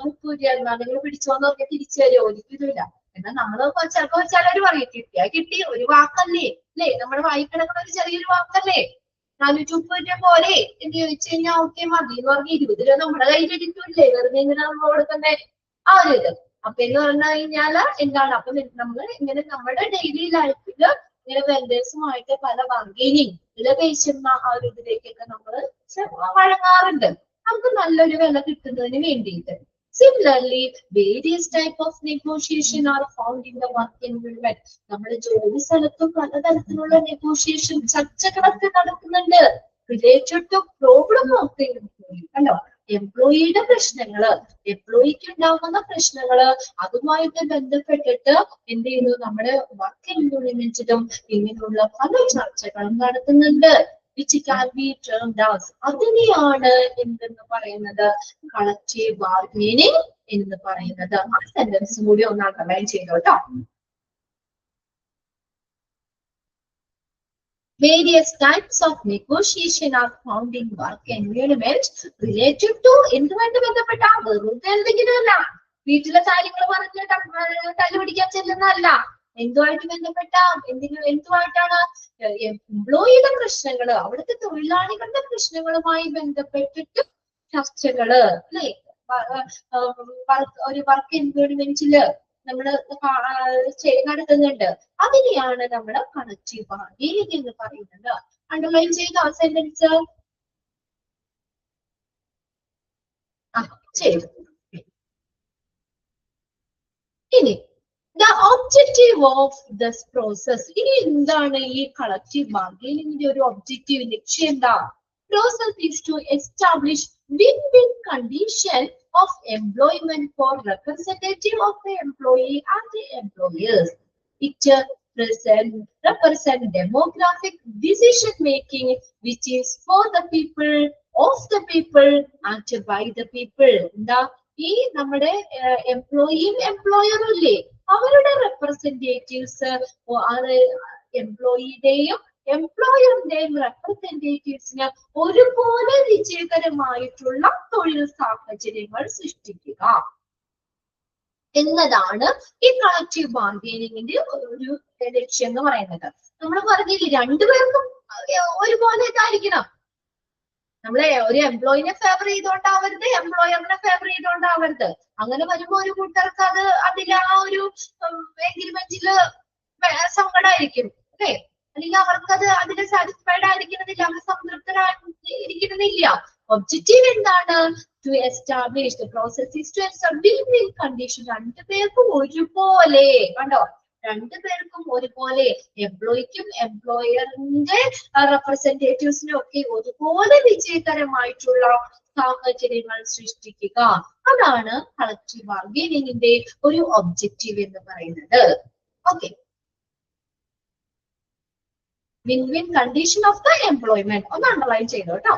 30 രൂപ എന്നാ നിങ്ങൾ പിടിച്ചോന്ന് പറഞ്ഞാൽ തിരിച്ചു തരുമോ? ഒരിക്കലുമില്ല. എന്നാൽ നമ്മള് ചിലപ്പോ ചിലര് പറയും കിട്ടി ഒരു വാക്കല്ലേ അല്ലേ? നമ്മുടെ വായിക്കിടക്കുന്ന ഒരു ചെറിയൊരു വാക്കല്ലേ, 430 രൂപ പോലെ എന്ന് ചോദിച്ചു കഴിഞ്ഞാൽ ഓക്കെ മതി എന്ന് പറഞ്ഞ് 20 രൂപ നമ്മുടെ കയ്യിലിരിക്കൂല്ലേ? വെറുതെ ഇങ്ങനെ നമ്മൾ കൊടുക്കണ്ടേ ആ ഒരു ഇത്. അപ്പൊ എന്ന് പറഞ്ഞു കഴിഞ്ഞാല് എന്താണ്, അപ്പൊ നമ്മൾ ഇങ്ങനെ നമ്മുടെ ഡെയിലി ലൈഫില് ഇങ്ങനെ വെൻഡേഴ്സുമായിട്ട് പല ബാർഗെയിനിങ് വില പേശുന്ന ആ ഒരു ഇതിലേക്കൊക്കെ നമ്മൾ വഴങ്ങാറുണ്ട്, നമുക്ക് നല്ലൊരു വില കിട്ടുന്നതിന് വേണ്ടിയിട്ട്. Similarly, various type of negotiation are found in the work environment. നമ്മുടെ ജോലി സ്ഥലത്തും പലതരത്തിലുള്ള നെഗോഷിയേഷൻ ചർച്ചകളൊക്കെ നടക്കുന്നുണ്ട് related to problem of the employee. കണ്ടോ? എംപ്ലോയിയുടെ പ്രശ്നങ്ങള്, എംപ്ലോയിക്ക് ഉണ്ടാകുന്ന പ്രശ്നങ്ങള് അതുമായിട്ട് ബന്ധപ്പെട്ടിട്ട് എന്ത് ചെയ്യുന്നു, നമ്മുടെ വർക്ക് എൻവയോൺമെന്റിലും ഇങ്ങനെയുള്ള പല ചർച്ചകളും നടത്തുന്നുണ്ട്. Which can be termed as, അതിനെയാണ് എന്തെന്ന് പറയുന്നത്, കളക്റ്റീവ് ബാർഗൈനിങ് എന്ന് പറയുന്നത്. ആ സെന്റൻസ് കൂടി ഒന്ന് underline ചെയ്തോട്ടോ. Various types of negotiation are found in work environment related to എന്തുമായിട്ട് ബന്ധപ്പെട്ട, വെറുതെ എന്തെങ്കിലുമല്ല, വീട്ടിലെ കാര്യങ്ങൾ പറഞ്ഞ് തല്ലുപിടിക്കാൻ ചെല്ലുന്നതല്ല, എന്തുമായിട്ട് ബന്ധപ്പെട്ട, എന്തുമായിട്ടാണ്, എംപ്ലോയിയുടെ പ്രശ്നങ്ങള്, അവിടുത്തെ തൊഴിലാളികളുടെ പ്രശ്നങ്ങളുമായി ബന്ധപ്പെട്ടിട്ട് ചർച്ചകള് അല്ലെ, ഒരു വർക്ക് എൻവയോൺമെന്റില് നമ്മൾ നടത്തുന്നുണ്ട്. അതിനെയാണ് നമ്മൾ കളക്റ്റീവ് ബാർഗൈനിങ് എന്ന് പറയുന്നത്. അണ്ടർലൈൻ ചെയ്ത ആ സെന്റൻസ് ചെയ്തു. ഇനി the objective of this process, ഇനി എന്താണ് ഈ കളക്റ്റീവ് ബാർഗൈനിങ്ങിന്റെ ഒരു ഒബ്ജക്റ്റീവ്, ലക്ഷ്യം എന്താ? Process is to establish win-win condition of employment for representative of the employee and the employers. It represent democratic decision making which is for the people, of the people and by the people. എന്താ ഈ നമ്മുടെ എംപ്ലോയിയും എംപ്ലോയറും ഇല്ലേ, അവരുടെ representatives, എംപ്ലോയിയുടെയും എംപ്ലോയറിന്റെയും റെപ്രസെന്റേറ്റീവ്സിന് ഒരുപോലെ വിജയകരമായിട്ടുള്ള തൊഴിൽ സാഹചര്യങ്ങൾ സൃഷ്ടിക്കുക എന്നതാണ് ഈ കളക്റ്റീവ് ബാർഗൈനിങ്ങിന്റെ ഒരു ലക്ഷ്യം എന്ന് പറയുന്നത്. നമ്മൾ പറഞ്ഞില്ലേ, രണ്ടുപേർക്കും ഒരുപോലെ ഇതായിരിക്കണം. നമ്മളെ ഒരു എംപ്ലോയിനെ ഫേവർ ചെയ്തോണ്ടാവരുത്, എംപ്ലോയറിനെ ഫേവർ ചെയ്തോണ്ടാവരുത്. അങ്ങനെ വരുമ്പോ ഒരു കൂട്ടർക്ക് അതിൽ ആ ഒരു എഗ്രിമെന്റില് സങ്കടമായിരിക്കും അല്ലെ, അല്ലെങ്കിൽ അവർക്കത് അതിൽ സാറ്റിസ്ഫൈഡ് ആയിരിക്കണമെന്നില്ല, അവർ സംതൃപ്തരായിരിക്കണമെന്നില്ല. ഒബ്ജക്റ്റീവ് എന്താണ്? To establish the process is to establish win condition, രണ്ടുപേർക്കും ഒരുപോലെ, കണ്ടോ, രണ്ടുപേർക്കും ഒരുപോലെ, എംപ്ലോയിക്കും എംപ്ലോയറിന്റെ റെപ്രസെന്റേറ്റീവ്സിനും ഒക്കെ ഒരുപോലെ വിജയകരമായിട്ടുള്ള സാഹചര്യങ്ങൾ സൃഷ്ടിക്കുക. അതാണ് കളക്റ്റീവ് ബാർഗൈനിങ്ങിന്റെ ഒരു ഒബ്ജക്റ്റീവ് എന്ന് പറയുന്നത്. Okay, win-win condition of the employment ഒന്ന് അണ്ടർലൈൻ ചെയ്തോ കേട്ടോ.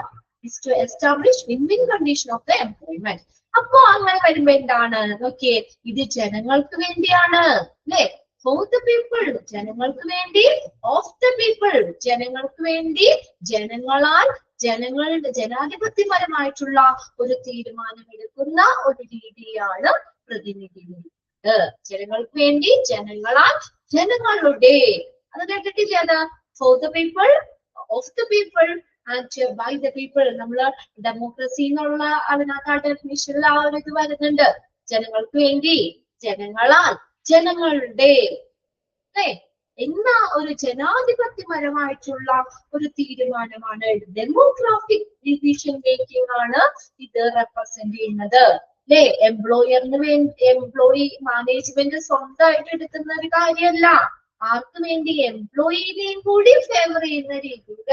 is to establish win-win condition of the employment. അപ്പോ അങ്ങനെ വരുമ്പോ എന്താണ് നോക്കിയേ, ഇത് ജനങ്ങൾക്ക് വേണ്ടിയാണ് അല്ലെ, for the people, ജനങ്ങൾക്ക് വേണ്ടി, of the people, ജനങ്ങൾക്ക് വേണ്ടി, ജനങ്ങളാൽ, ജനങ്ങളുടെ ജനാധിപത്യപരമായിട്ടുള്ള ഒരു തീരുമാനമെടുക്കുന്ന ഒരു രീതിയാണ് പ്രതിനിധി. ജനങ്ങൾക്ക് വേണ്ടി, ജനങ്ങളാൽ, ജനങ്ങളുടെ, അത് കേട്ടിട്ടില്ലേ, അത് for the people, of the people and by the people. നമ്മള് ഡെമോക്രസി എന്നുള്ള അതിനകത്ത് ആ ഡെഫിനിഷനിൽ ആ ഒരു ഇത് വരുന്നുണ്ട്. ജനങ്ങൾക്ക് വേണ്ടി, ജനങ്ങളാൽ, ജനങ്ങളുടെ എന്ന ഒരു ജനാധിപത്യപരമായിട്ടുള്ള ഒരു തീരുമാനമാണ്, ഡെമോക്രാറ്റിക് ഡിസിഷൻ മേക്കിംഗ് ആണ് ഇത് റെപ്രസെന്റ് ചെയ്യുന്നത് അല്ലെ. എംപ്ലോയറിന് വേണ്ടി, എംപ്ലോയി മാനേജ്മെന്റ് സ്വന്തമായിട്ട് എടുക്കുന്ന ഒരു കാര്യമല്ല, ആർക്ക് വേണ്ടി, എംപ്ലോയിനെയും കൂടി ഫേവർ ചെയ്യുന്ന രീതിയിൽ,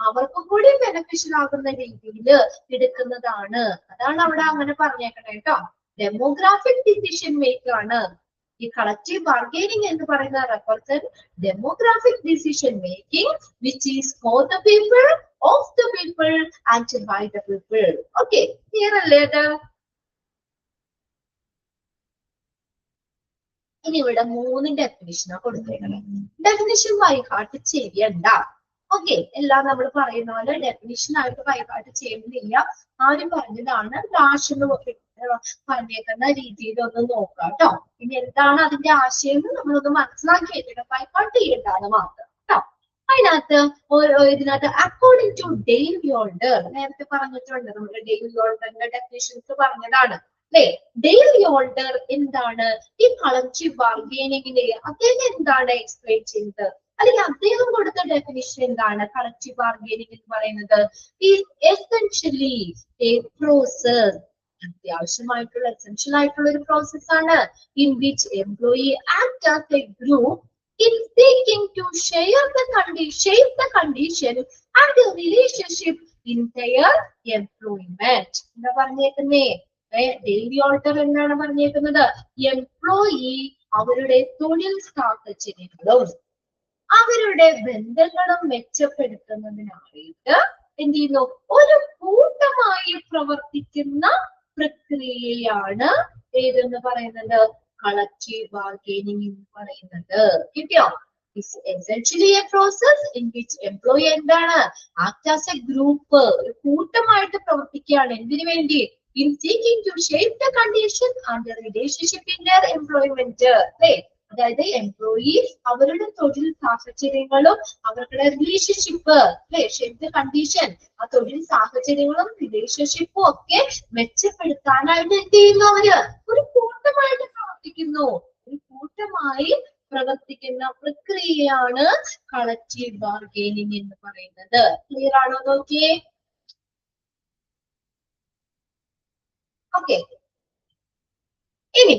അവർക്കും കൂടി ബെനിഫിഷ്യൽ ആകുന്ന രീതിയിൽ എടുക്കുന്നതാണ്. അതാണ് അവിടെ അങ്ങനെ പറഞ്ഞേക്കണേ കേട്ടോ. ഡെമോഗ്രാഫിക് ഡിസിഷൻ മേക്കർ ആണ് ഈ കളക്റ്റീവ് ബാർഗൈനിങ് എന്ന് പറയുന്ന represent demographic decision making which is for the people, of the people and by the people. Okay, clear അല്ലേ അത്? ഇനി ഇവിടെ 3 ഡെഫിനിഷനാ കൊടുത്തേക്കുന്നത്. ഡെഫിനിഷൻ ബൈഹാർട്ട് ചെയ്യണ്ട. ഓക്കെ, എല്ലാം നമ്മൾ പറയുന്ന പോലെ ഡെഫിനിഷൻ ആയിട്ട് ബൈഹാർട്ട് ചെയ്യുന്നില്ല. ആരും പറഞ്ഞതാണ്, ഭാഷന്ന് പറഞ്ഞേക്കുന്ന രീതിയിൽ ഒന്ന് നോക്കാം കേട്ടോ. ഇനി എന്താണ് അതിന്റെ ആശയം എന്ന് നമ്മളൊന്ന് മനസ്സിലാക്കി വെച്ചിട്ട് ബൈഹാർട്ട് ചെയ്യേണ്ടതാണ് മാത്രം കേട്ടോ. അതിനകത്ത് ഇതിനകത്ത് അക്കോർഡിംഗ് ടു ഡെയിൽ യോൾഡർ, നേരത്തെ പറഞ്ഞിട്ടുണ്ട്, നമ്മുടെ ഡെയിൽ യോൾഡറിന്റെ ഡെഫിനിഷൻസ് പറഞ്ഞതാണ് അല്ലെ. ഡെയിൽ യോൾഡർ എന്താണ് ഈ കളക്റ്റീവ് ബാർഗൈനിങ്ങിനെ, അദ്ദേഹം എന്താണ് എക്സ്പ്ലെയിൻ ചെയ്തത്, അല്ലെങ്കിൽ അദ്ദേഹം കൊടുത്ത ഡെഫിനിഷൻ എന്താണ്? കളക്റ്റീവ് ബാർഗൈനിങ് എന്ന് പറയുന്നത് ഈസ് എസെൻഷ്യലി എ പ്രോസസ്, അത്യാവശ്യമായിട്ടുള്ള എസെൻഷ്യൽ ആയിട്ടുള്ള ഒരു പ്രോസസ് ആണ്, in which employee act as A group in seeking to shape the condition and the relationship in their employment. എന്താ പറഞ്ഞേക്കുന്നേ? ഡെയിലി ഓൾട്ടർ എന്നാണ് പറഞ്ഞേക്കുന്നത്? എംപ്ലോയി അവരുടെ തൊഴിൽ സാഹചര്യങ്ങളും അവരുടെ ബന്ധങ്ങളും മെച്ചപ്പെടുത്തുന്നതിനായിട്ട് എന്ത് ചെയ്യുന്നു? ഒരു കൂട്ടമായി പ്രവർത്തിക്കുന്ന പ്രക്രിയയാണ് ഏതെന്ന് പറയുന്നത്? കളക്റ്റീവ് ബാർഗൈനിങ് എന്ന് പറയുന്നത്. കിട്ടിയോ? It's essentially a process in which employee എന്താണ്? Act as a group. ഒരു കൂട്ടമായിട്ട് പ്രവർത്തിക്കുകയാണ്. എന്തിനു വേണ്ടി? In seeking to shape the condition and the relationship in their employment. അല്ലേ? അതായത് എംപ്ലോയി അവരുടെ തൊഴിൽ സാഹചര്യങ്ങളും അവരുടെ റിലേഷൻഷിപ്പ് അല്ലെ, ഷേപ്പ് ദ കണ്ടീഷൻ, ആ തൊഴിൽ സാഹചര്യങ്ങളും റിലേഷൻഷിപ്പും ഒക്കെ മെച്ചപ്പെടുത്താനായിട്ട് എന്ത് ചെയ്യുന്നു? അവര് ഒരു കൂട്ടമായിട്ട് പ്രവർത്തിക്കുന്നു. ഒരു കൂട്ടമായി പ്രവർത്തിക്കുന്ന പ്രക്രിയയാണ് കളക്റ്റീവ് ബാർഗൈനിങ് എന്ന് പറയുന്നത്. ക്ലിയർ ആണോ? നോക്കിയേ. ഓക്കെ, ഇനി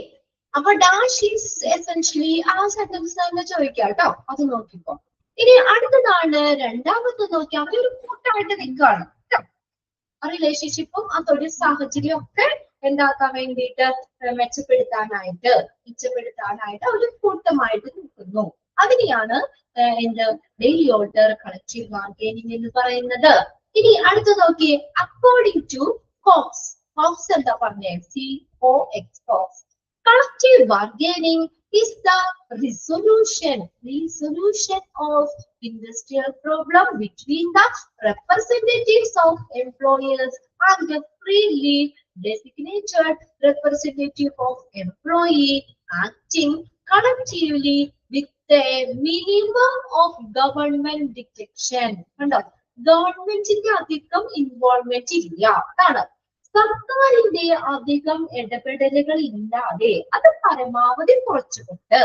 അപ്പൊ ഡാഷ് ഈസ് എസെൻഷ്യലി ആ സെന്റൻസ് തന്നെ ചോദിക്കാം കേട്ടോ, അത് നോക്കിക്കോ. ഇനി അടുത്തതാണ് രണ്ടാമത്തെ നോക്കി, അവരൊരു കൂട്ടമായിട്ട് നിൽക്കുകയാണ് കേട്ടോ. ആ റിലേഷൻഷിപ്പും ആ തൊഴിൽ സാഹചര്യം ഒക്കെ എന്താക്കാൻ വേണ്ടിയിട്ട് മെച്ചപ്പെടുത്താനായിട്ട് അവർ കൂട്ടമായിട്ട് നിൽക്കുന്നു. അതിനെയാണ് എന്ത് ഡെയിലി ഓർഡർ കളക്റ്റീവ് ബാർഗൈനിങ് എന്ന് പറയുന്നത്. ഇനി അടുത്ത് നോക്കിയേ, അക്കോർഡിംഗ് ടു കോക്സ്. കോക്സ് എന്താ പറഞ്ഞേ? COX, Cox. Collective bargaining is the resolution of industrial problem between the representatives of employers and the freely designated representative of employee acting collectively with a minimum of government detection. കണ്ടോ? ഗവൺമെന്റിന്റെ അധികം involvement ഇല്ല. അതാണ് സർക്കാരിന്റെ അധികം ഇടപെടലുകൾ ഇല്ലാതെ അത് പരമാവധി കുറച്ചുകൊണ്ട്.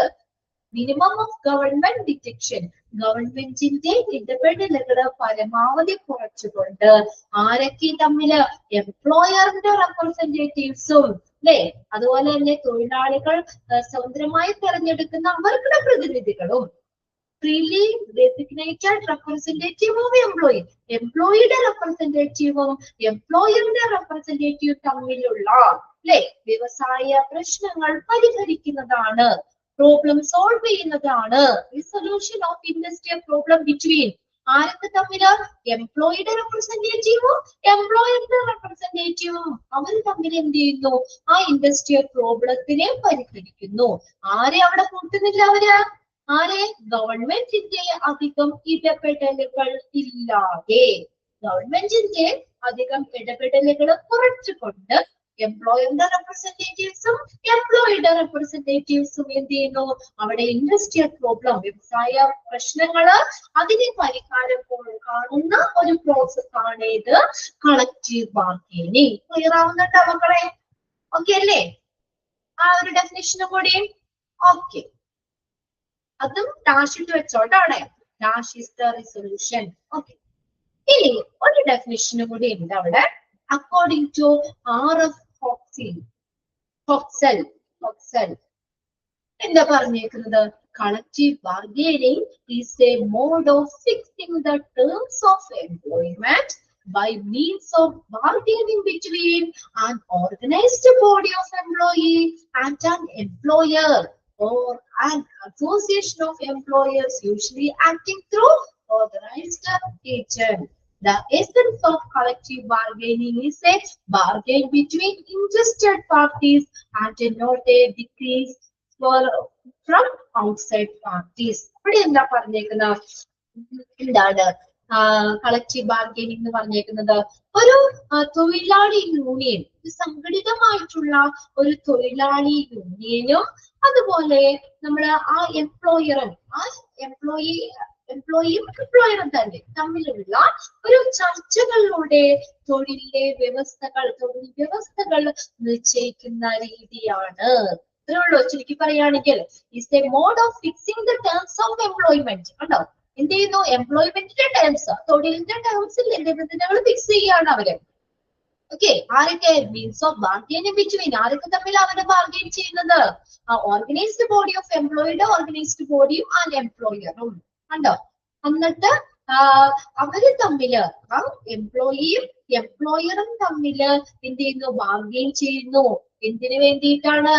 മിനിമം ഓഫ് ഗവൺമെന്റ് ഡിറ്റക്ഷൻ, ഗവൺമെന്റിന്റെ ഇടപെടലുകൾ പരമാവധി കുറച്ചുകൊണ്ട്. ആരൊക്കെ തമ്മില്? എംപ്ലോയറിന്റെ റെപ്രസെന്റേറ്റീവ്സും അല്ലെ, അതുപോലെ തന്നെ തൊഴിലാളികൾ സ്വതന്ത്രമായി തെരഞ്ഞെടുക്കുന്ന അവരുടെ പ്രതിനിധികളും. freely designated representative of employee, എംപ്ലോയിയുടെ റെപ്രസെന്റേറ്റീവും എംപ്ലോയറുടെ റെപ്രസെന്റേറ്റീവ് തമ്മിലുള്ള അല്ലെ വ്യവസായ പ്രശ്നങ്ങൾ പരിഹരിക്കുന്നതാണ്, പ്രോബ്ലം സോൾവ് ചെയ്യുന്നതാണ്. Resolution of industrial problem between ആരൊക്കെ തമ്മില്? എംപ്ലോയിയുടെ റെപ്രസെന്റേറ്റീവും എംപ്ലോയറുടെ റെപ്രസെന്റേറ്റീവും അവർ തമ്മിൽ എന്ത് ചെയ്യുന്നു? ആ ഇൻഡസ്ട്രിയൽ പ്രോബ്ലത്തിനെ പരിഹരിക്കുന്നു. ആരെ അവിടെ കൂട്ടുന്നില്ല അവര്? ആരെ? ഗവൺമെന്റിന്റെ അധികം ഇടപെടലുകൾ ഇല്ലാതെ, ഗവൺമെന്റിന്റെ അധികം ഇടപെടലുകൾ കുറച്ചുകൊണ്ട് എംപ്ലോയറിന്റെ റെപ്രസെന്റേറ്റീവ്സും എംപ്ലോയിയുടെ റെപ്രസെന്റേറ്റീവ്സും എന്ത് ചെയ്യുന്നു? അവിടെ ഇൻഡസ്ട്രിയൽ പ്രോബ്ലം, വ്യവസായ പ്രശ്നങ്ങള് അതിനെ പരിഹാരം കാണുന്ന ഒരു പ്രോസസ് ആണ് ഇത് കളക്റ്റീവ് ബാർഗൈനിങ്. ക്ലിയർ ആവുന്നുണ്ടോ മക്കളെ? ഓക്കെ അല്ലേ? ആ ഒരു ഡെഫിനിഷനും കൂടി ഓക്കെ. അതും ഡാഷ് ഇട്ട് വെച്ചോട്ടെ അവിടെ. Dash is the resolution. Okay, ഇനി ഒരു ഡെഫിനിഷനും കൂടി ഉണ്ട് അവിടെ. അക്കോർഡിംഗ് ടു RF Hoxel എന്താ പറഞ്ഞേക്കുന്നത്? Collective bargaining is a mode of fixing the terms of employment by means of bargaining between an organized body of employee and an employer or an association of employers, usually acting through authorized agent. The essence of collective bargaining is a bargain between interested parties and not a decrease from outside parties. ഇവിടെ എന്താ പറഞ്ഞേക്കുന്നത്? എന്താണ് collective bargaining എന്ന് പറഞ്ഞേക്കുന്നത്? ഒരു തൊഴിലാളി union, സംഘടിതമായിട്ടുള്ള ഒരു തൊഴിലാളി യൂണിയനും അതുപോലെ നമ്മള് ആ എംപ്ലോയറും എംപ്ലോയറും തന്നെ തമ്മിലുള്ള ഒരു ചർച്ചകളിലൂടെ തൊഴിൽ വ്യവസ്ഥകൾ നിശ്ചയിക്കുന്ന രീതിയാണ്. ഇത്രേ ഉള്ളൂ. ചുരുക്കി പറയുകയാണെങ്കിൽ is a mode of fixing the terms of employment. കണ്ടോ? എന്ത് ചെയ്യുന്നു? എംപ്ലോയ്മെന്റിന്റെ ടേംസ്, തൊഴിലിന്റെ ടേംസിൽ നിബന്ധനകൾ ഫിക്സ് ചെയ്യാണ് അവര്. ഓക്കെ, ആരൊക്കെ? മീൻസ് ഓഫ് ബാർഗൈനിങ് ബിറ്റ്വീൻ, ആരൊക്കെ തമ്മിൽ അവരെ ബാർഗൈൻ ചെയ്യുന്നത്? ഓർഗനൈസ്ഡ് ബോഡി ഓഫ് എംപ്ലോയിയുടെ ഓർഗനൈസ്ഡ് ബോഡിയും ആൻഡ് എംപ്ലോയറും. കണ്ടോ? എന്നിട്ട് അവര് തമ്മില് ആ എംപ്ലോയിയും എംപ്ലോയറും തമ്മില് എന്ത് ചെയ്യുന്നു, ബാർഗെയിൻ ചെയ്യുന്നു. എന്തിനു വേണ്ടിയിട്ടാണ്?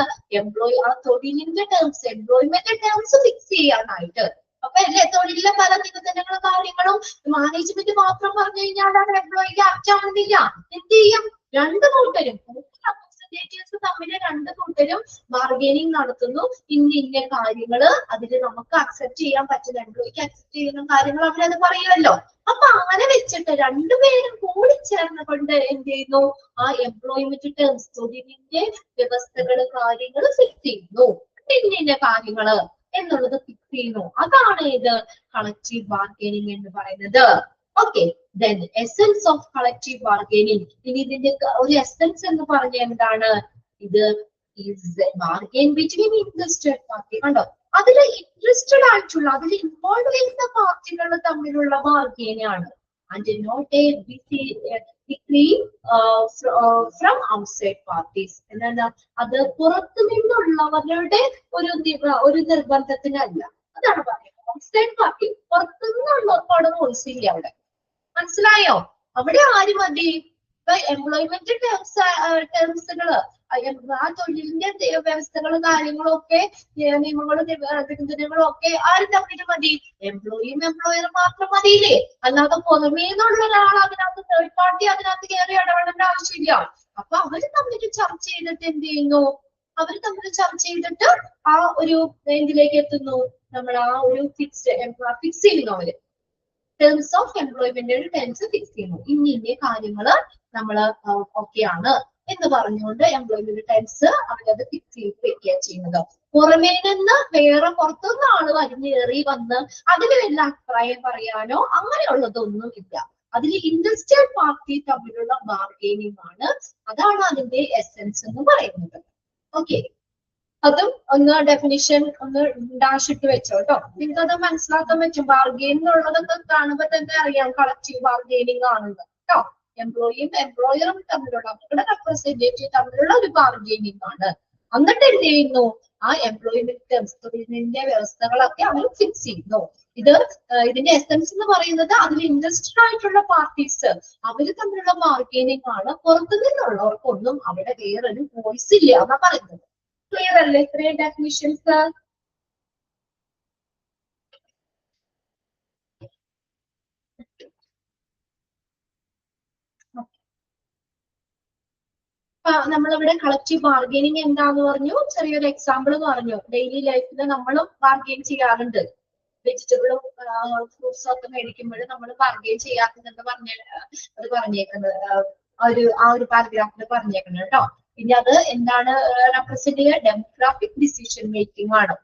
ആ തൊഴിലിന്റെ ടേംസ്, എംപ്ലോയ്മെന്റ് ടേംസ് ഫിക്സ് ചെയ്യാനായിട്ട്. അപ്പൊ അല്ലെ തൊഴിലിലെ പല നിബന്ധനകളും കാര്യങ്ങളും മാനേജ്മെന്റ് മാത്രം പറഞ്ഞു കഴിഞ്ഞാൽ അത് എംപ്ലോയിക്ക് ആപ്റ്റ് ആവുന്നില്ല. എന്ത് ചെയ്യും? രണ്ടു കൂട്ടരും റെപ്രസെന്റേറ്റീവ്സ് തമ്മിൽ രണ്ടു കൂട്ടരും ബാർഗെയിനിങ് നടത്തുന്നു. ഇന്ന കാര്യങ്ങള് അതിൽ നമുക്ക് അക്സെപ്റ്റ് ചെയ്യാൻ പറ്റുന്ന, എംപ്ലോയിക്ക് അക്സെപ്റ്റ് ചെയ്യുന്ന കാര്യങ്ങൾ അവരത് പറയുമല്ലോ. അപ്പൊ അങ്ങനെ വെച്ചിട്ട് രണ്ടുപേരും കൂടി ചേർന്നുകൊണ്ട് എന്ത് ചെയ്യുന്നു, ആ എംപ്ലോയ്മെന്റ് ടേംസ്, തൊഴിലിന്റെ വ്യവസ്ഥകള് കാര്യങ്ങൾ ഫിക്സ് ചെയ്യുന്നു. ഇന്ന കാര്യങ്ങള് എന്നുള്ളത് ഫിക്സ് ചെയ്യുന്നു. അതാണ് ഇത് കളക്റ്റീവ് ബാർഗെയിനിങ് എന്ന് പറയുന്നത്. Okay, then essence of collective bargaining. ഇനി ഇതിന്റെ ഒരു എസെൻസ് എന്ന് പറഞ്ഞ എന്താണ്? ഇത് ബാർഗെയിൻ ബിറ്റ്വീൻ ഇൻട്രസ്റ്റഡ് പാർട്ടി. കണ്ടോ, അതിൽ ഇൻട്രസ്റ്റഡ് ആയിട്ടുള്ള, അതിൽ ഇൻവോൾവ് ചെയ്യുന്ന പാർട്ടികൾ തമ്മിലുള്ള ബാർഗെയിനാണ്. And not a degree from outside parties. എന്താണ്? അത് പുറത്തു നിന്നുള്ളവരുടെ ഒരു നിർബന്ധത്തിനല്ല. അതാണ് പറയുന്നത്. ഔട്ട്സൈഡ് പാർട്ടി, പുറത്തുനിന്നുള്ളവർക്കോട് റൂൾസ് ഇല്ല അവിടെ. മനസ്സിലായോ? അവിടെ ആര് മതി? ഇപ്പൊ എംപ്ലോയ്മെന്റ് ടേംസുകള്, ആ തൊഴിലിന്റെ വ്യവസ്ഥകളും കാര്യങ്ങളും ഒക്കെ, നിയമങ്ങളും നിബന്ധനകളും ഒക്കെ ആര് തമ്മിൽ മതി? എംപ്ലോയിയും എംപ്ലോയറും മാത്രം മതിയില്ലേ? അല്ലാതെ പുറമേ നിന്നുള്ള ഒരാൾ അതിനകത്ത്, തേർഡ് പാർട്ടി അതിനകത്ത് കയറി ഇടപെടേണ്ട ആവശ്യമില്ല. അപ്പൊ അവര് തമ്മിൽ ചർച്ച ചെയ്തിട്ട് എന്ത് ചെയ്യുന്നു? അവര് തമ്മിൽ ചർച്ച ചെയ്തിട്ട് ആ ഒരു ഇതിലേക്ക് എത്തുന്നു. നമ്മൾ ആ ഒരു ഫിക്സ് ചെയ്യുന്നു. അവര് terms of employment terms fix ചെയ്യുന്നു. ഇന്ന കാര്യങ്ങള് നമ്മള് ഒക്കെയാണ് എന്ന് പറഞ്ഞുകൊണ്ട് എംപ്ലോയ്മെന്റ് ടേംസ് അവരത് ഫിക്സ് ചെയ്ത് വെക്കുക ചെയ്യുന്നത്. പുറമേ നിന്ന് വേറെ പുറത്തുനിന്ന് ആള് വലിഞ്ഞേറി വന്ന് അതിന് വല്ല അഭിപ്രായം പറയാനോ അങ്ങനെയുള്ളതൊന്നും ഇല്ല. അതിൽ ഇൻട്രസ്റ്റഡ് പാർട്ടി തമ്മിലുള്ള ബാർഗെയിനിങ് ആണ്. അതാണ് അതിന്റെ എസെൻസ് എന്ന് പറയുന്നത്. ഓക്കെ, അതും ഒന്ന് ഡെഫിനിഷൻ ഒന്ന് ഡാഷ് ഇട്ട് വെച്ചോ കേട്ടോ. നിങ്ങൾക്ക് അത് മനസ്സിലാക്കാൻ പറ്റും. ബാർഗെയിൻ എന്നുള്ളതൊക്കെ കാണുമ്പോൾ തന്നെ അറിയാം കളക്റ്റീവ് ബാർഗെയിനിങ് ആണെന്ന് കേട്ടോ. എംപ്ലോയിയും എംപ്ലോയറും തമ്മിലുള്ള, അവരുടെ റെപ്രസെന്റേറ്റീവ് തമ്മിലുള്ള ഒരു ബാർഗെയിനിങ് ആണ്. എന്നിട്ട് എന്ത് ചെയ്യുന്നു? ആ എംപ്ലോയ്മെന്റ് ടേംസ്, തൊഴിലിന്റെ വ്യവസ്ഥകളൊക്കെ അവർ ഫിക്സ് ചെയ്യുന്നു. ഇതിന്റെ എസെൻസ് എന്ന് പറയുന്നത് അതിൽ ഇൻട്രസ്റ്റഡ് ആയിട്ടുള്ള പാർട്ടീസ് അവര് തമ്മിലുള്ള ബാർഗെയിനിങ് ആണ്. പുറത്തു നിന്നുള്ളവർക്കൊന്നും അവിടെ വേറൊരു വോയിസ് ഇല്ല എന്നാ പറയുന്നത്. ക്ലിയർ അല്ലേ ഇത്രയും ഡെഫിനിഷൻസ്? നമ്മളിവിടെ കളക്റ്റീവ് ബാർഗെയിനിങ് എന്താന്ന് പറഞ്ഞു, ചെറിയൊരു എക്സാമ്പിൾ പറഞ്ഞു. ഡെയിലി ലൈഫിൽ നമ്മളും ബാർഗെയിൻ ചെയ്യാറുണ്ട്. വെജിറ്റബിളും ഫ്രൂട്ട്സും ഒക്കെ മേടിക്കുമ്പോൾ നമ്മൾ ബാർഗെയിൻ ചെയ്യാറുണ്ടെന്ന് അത് പറഞ്ഞേക്കുന്നത് ആ ഒരു പാരഗ്രാഫിൽ പറഞ്ഞേക്കുന്നത് കേട്ടോ. പിന്നെ അത് എന്താണ് റെപ്രസെന്റ് ചെയ്യുക? ഡെമോക്രാറ്റിക് ഡിസിഷൻ മേക്കിംഗ് ആണ്.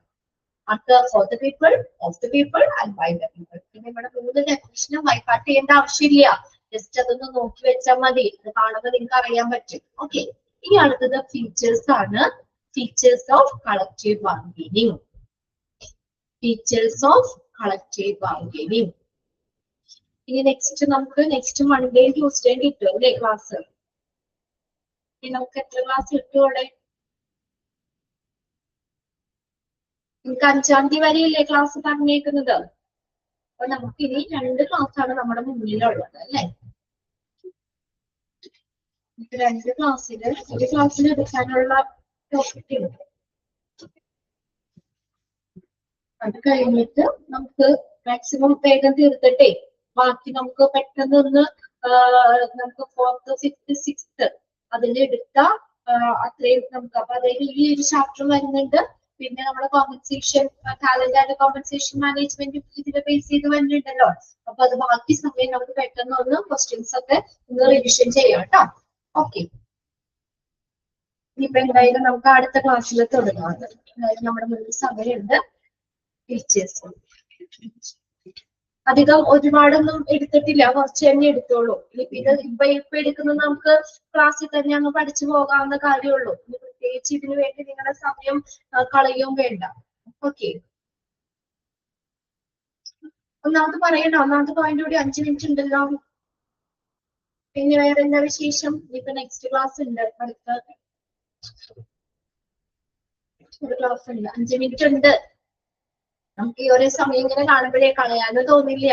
For the people, of the people and by the people. പിന്നെ ഇവിടെ 3 ഡെഫിനിഷനും ബൈപ്പാർട്ട് ചെയ്യേണ്ട ആവശ്യമില്ല. ജസ്റ്റ് അതൊന്ന് നോക്കി വെച്ചാൽ മതി. അത് കാണുമ്പോൾ നിങ്ങൾക്ക് അറിയാൻ പറ്റും. ഓക്കെ, ഇനി അടുത്തത് ഫീച്ചേഴ്സ് ആണ്. Features of collective bargaining. Features of collective bargaining. ഇനി നെക്സ്റ്റ് മൺഡേ ട്യൂസ്ഡേ കിട്ടും അല്ലേ ക്ലാസ്? നമുക്ക് എത്ര ക്ലാസ് കിട്ടും അവിടെ? നമുക്ക് 5-ാം തീയതി വരെയല്ലേ ക്ലാസ് പറഞ്ഞേക്കുന്നത്? അപ്പൊ നമുക്കിനി 2 ക്ലാസ്സാണ് നമ്മുടെ മുന്നിലുള്ളത് അല്ലെ? 2 ക്ലാസ്സില് ഒരു ക്ലാസ്സിൽ എടുക്കാനുള്ള ടോപ്പിക് ഉണ്ട്. അത് കഴിഞ്ഞിട്ട് നമുക്ക് മാക്സിമം വേഗം തീർത്തിട്ടേ ബാക്കി നമുക്ക് പെട്ടെന്ന് നമുക്ക് 4th, 5th, 6th അതിലെടുത്ത അത്രയും നമുക്ക്. അപ്പൊ അതായത് ഈ ഒരു ചാപ്റ്റർ വരുന്നുണ്ട്. പിന്നെ നമ്മുടെ compensation, talent and compensation management ഇതിനെ ബേസ് ചെയ്ത് വരുന്നുണ്ടല്ലോ. അപ്പൊ അത് ബാക്കി സമയം നമുക്ക് പെട്ടെന്ന് ക്വസ്റ്റ്യൻസ് ഒക്കെ റിവിഷൻ ചെയ്യാം കേട്ടോ. ഓക്കെ, ഇനിയിപ്പോ എന്തായാലും നമുക്ക് അടുത്ത ക്ലാസ്സിൽ തുടങ്ങാം. നമ്മുടെ മുന്നിൽ സമയമുണ്ട്. ടീച്ചേഴ്സ് അധികം ഒരുപാടൊന്നും എടുത്തിട്ടില്ല, കുറച്ച് തന്നെ എടുത്തോളൂ. ഇപ്പൊ എടുക്കുന്നത് നമുക്ക് ക്ലാസ്സിൽ തന്നെ അങ്ങ് പഠിച്ചു പോകാവുന്ന കാര്യമുള്ളൂ. പ്രത്യേകിച്ച് ഇതിനു വേണ്ടി നിങ്ങളുടെ സമയം കളയുകയും വേണ്ട. ഓക്കെ, ഒന്നാമത് പറയണോ? ഒന്നാമത്തെ പോയിന്റ് കൂടി 5 മിനിറ്റ് ഉണ്ടല്ലോ. പിന്നെ വേറെ എന്താ വിശേഷം? ഇപ്പൊ നെക്സ്റ്റ് ക്ലാസ് ഉണ്ട്. അടുത്ത ഒരു ക്ലാസ് ഉണ്ട്, 5 മിനിറ്റ് ഉണ്ട്. നമുക്ക് ഈ ഒരു സമയം ഇങ്ങനെ കാണുമ്പോഴേ കളയാനും തോന്നില്ല.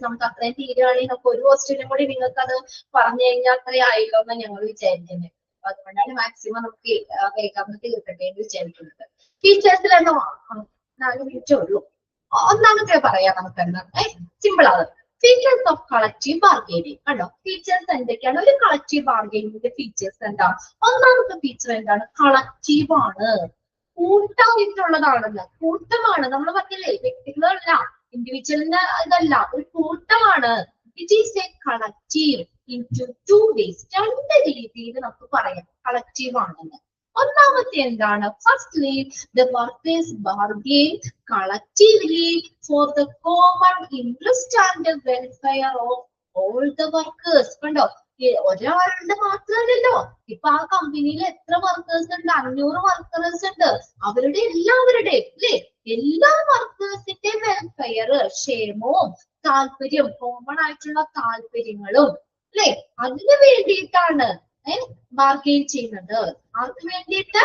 നമുക്ക് അത്രയും തീരുവാണെങ്കിൽ നമുക്ക് ഒരു ക്വസ്റ്റ്യനും കൂടി നിങ്ങൾക്ക് അത് പറഞ്ഞു കഴിഞ്ഞാൽ അത്രയും ആയില്ലോ എന്ന് ഞങ്ങൾ വിചാരിക്കുന്നത്. അതുകൊണ്ടാണ് മാക്സിമം നമുക്ക് വേഗം തീർക്കട്ടെ എന്ന് വിചാരിക്കുന്നത്. ഫീച്ചേഴ്സിൽ എന്നോ 4 മിനിറ്റേ ഉള്ളൂ. ഒന്നാമത്തെ പറയാം നമുക്ക് എന്താ സിമ്പിൾ ആണ്. Features of collective bargaining. കണ്ടോ ഫീച്ചേഴ്സ് എന്തൊക്കെയാണ്? ഒരു കളക്റ്റീവ് ബാർഗൈനിങ്ങിന്റെ ഫീച്ചേഴ്സ് എന്താ? ഒന്നാമത്തെ ഫീച്ചർ എന്താണ്? കളക്റ്റീവ് ആണ്, കൂട്ടായിട്ടുള്ളതാണെന്ന്. കൂട്ടമാണ്, നമ്മൾ പറഞ്ഞില്ലേ വ്യക്തികളല്ല, ഇൻഡിവിജ്വലിന്റെ ഇതല്ല, ഒരു കൂട്ടമാണ്. It is A collective in two ways. 2 രീതിയിൽ നമുക്ക് പറയാം കളക്റ്റീവ് ആണെന്ന്. ഒന്നാമത്തെ എന്താണ്? Firstly the workers bargain collectively for the common interest and the welfare of all the workers. കണ്ടോ ഒരാളുടെ മാത്രമല്ലല്ലോ, ഇപ്പൊ ആ കമ്പനിയിൽ എത്ര വർക്കേഴ്സ് ഉണ്ട്? 500 വർക്കേഴ്സ് ഉണ്ട്. അവരുടെ എല്ലാവരുടെയും അല്ലെ, എല്ലാ വർക്കേഴ്സിന്റെ വെൽഫെയർ, ക്ഷേമവും താല്പര്യം, കോമൺ ആയിട്ടുള്ള താല്പര്യങ്ങളും അല്ലെ, അതിനു വേണ്ടിയിട്ടാണ് ബാർഗെയിൻ ചെയ്യുന്നത്. അതിനു വേണ്ടിയിട്ട്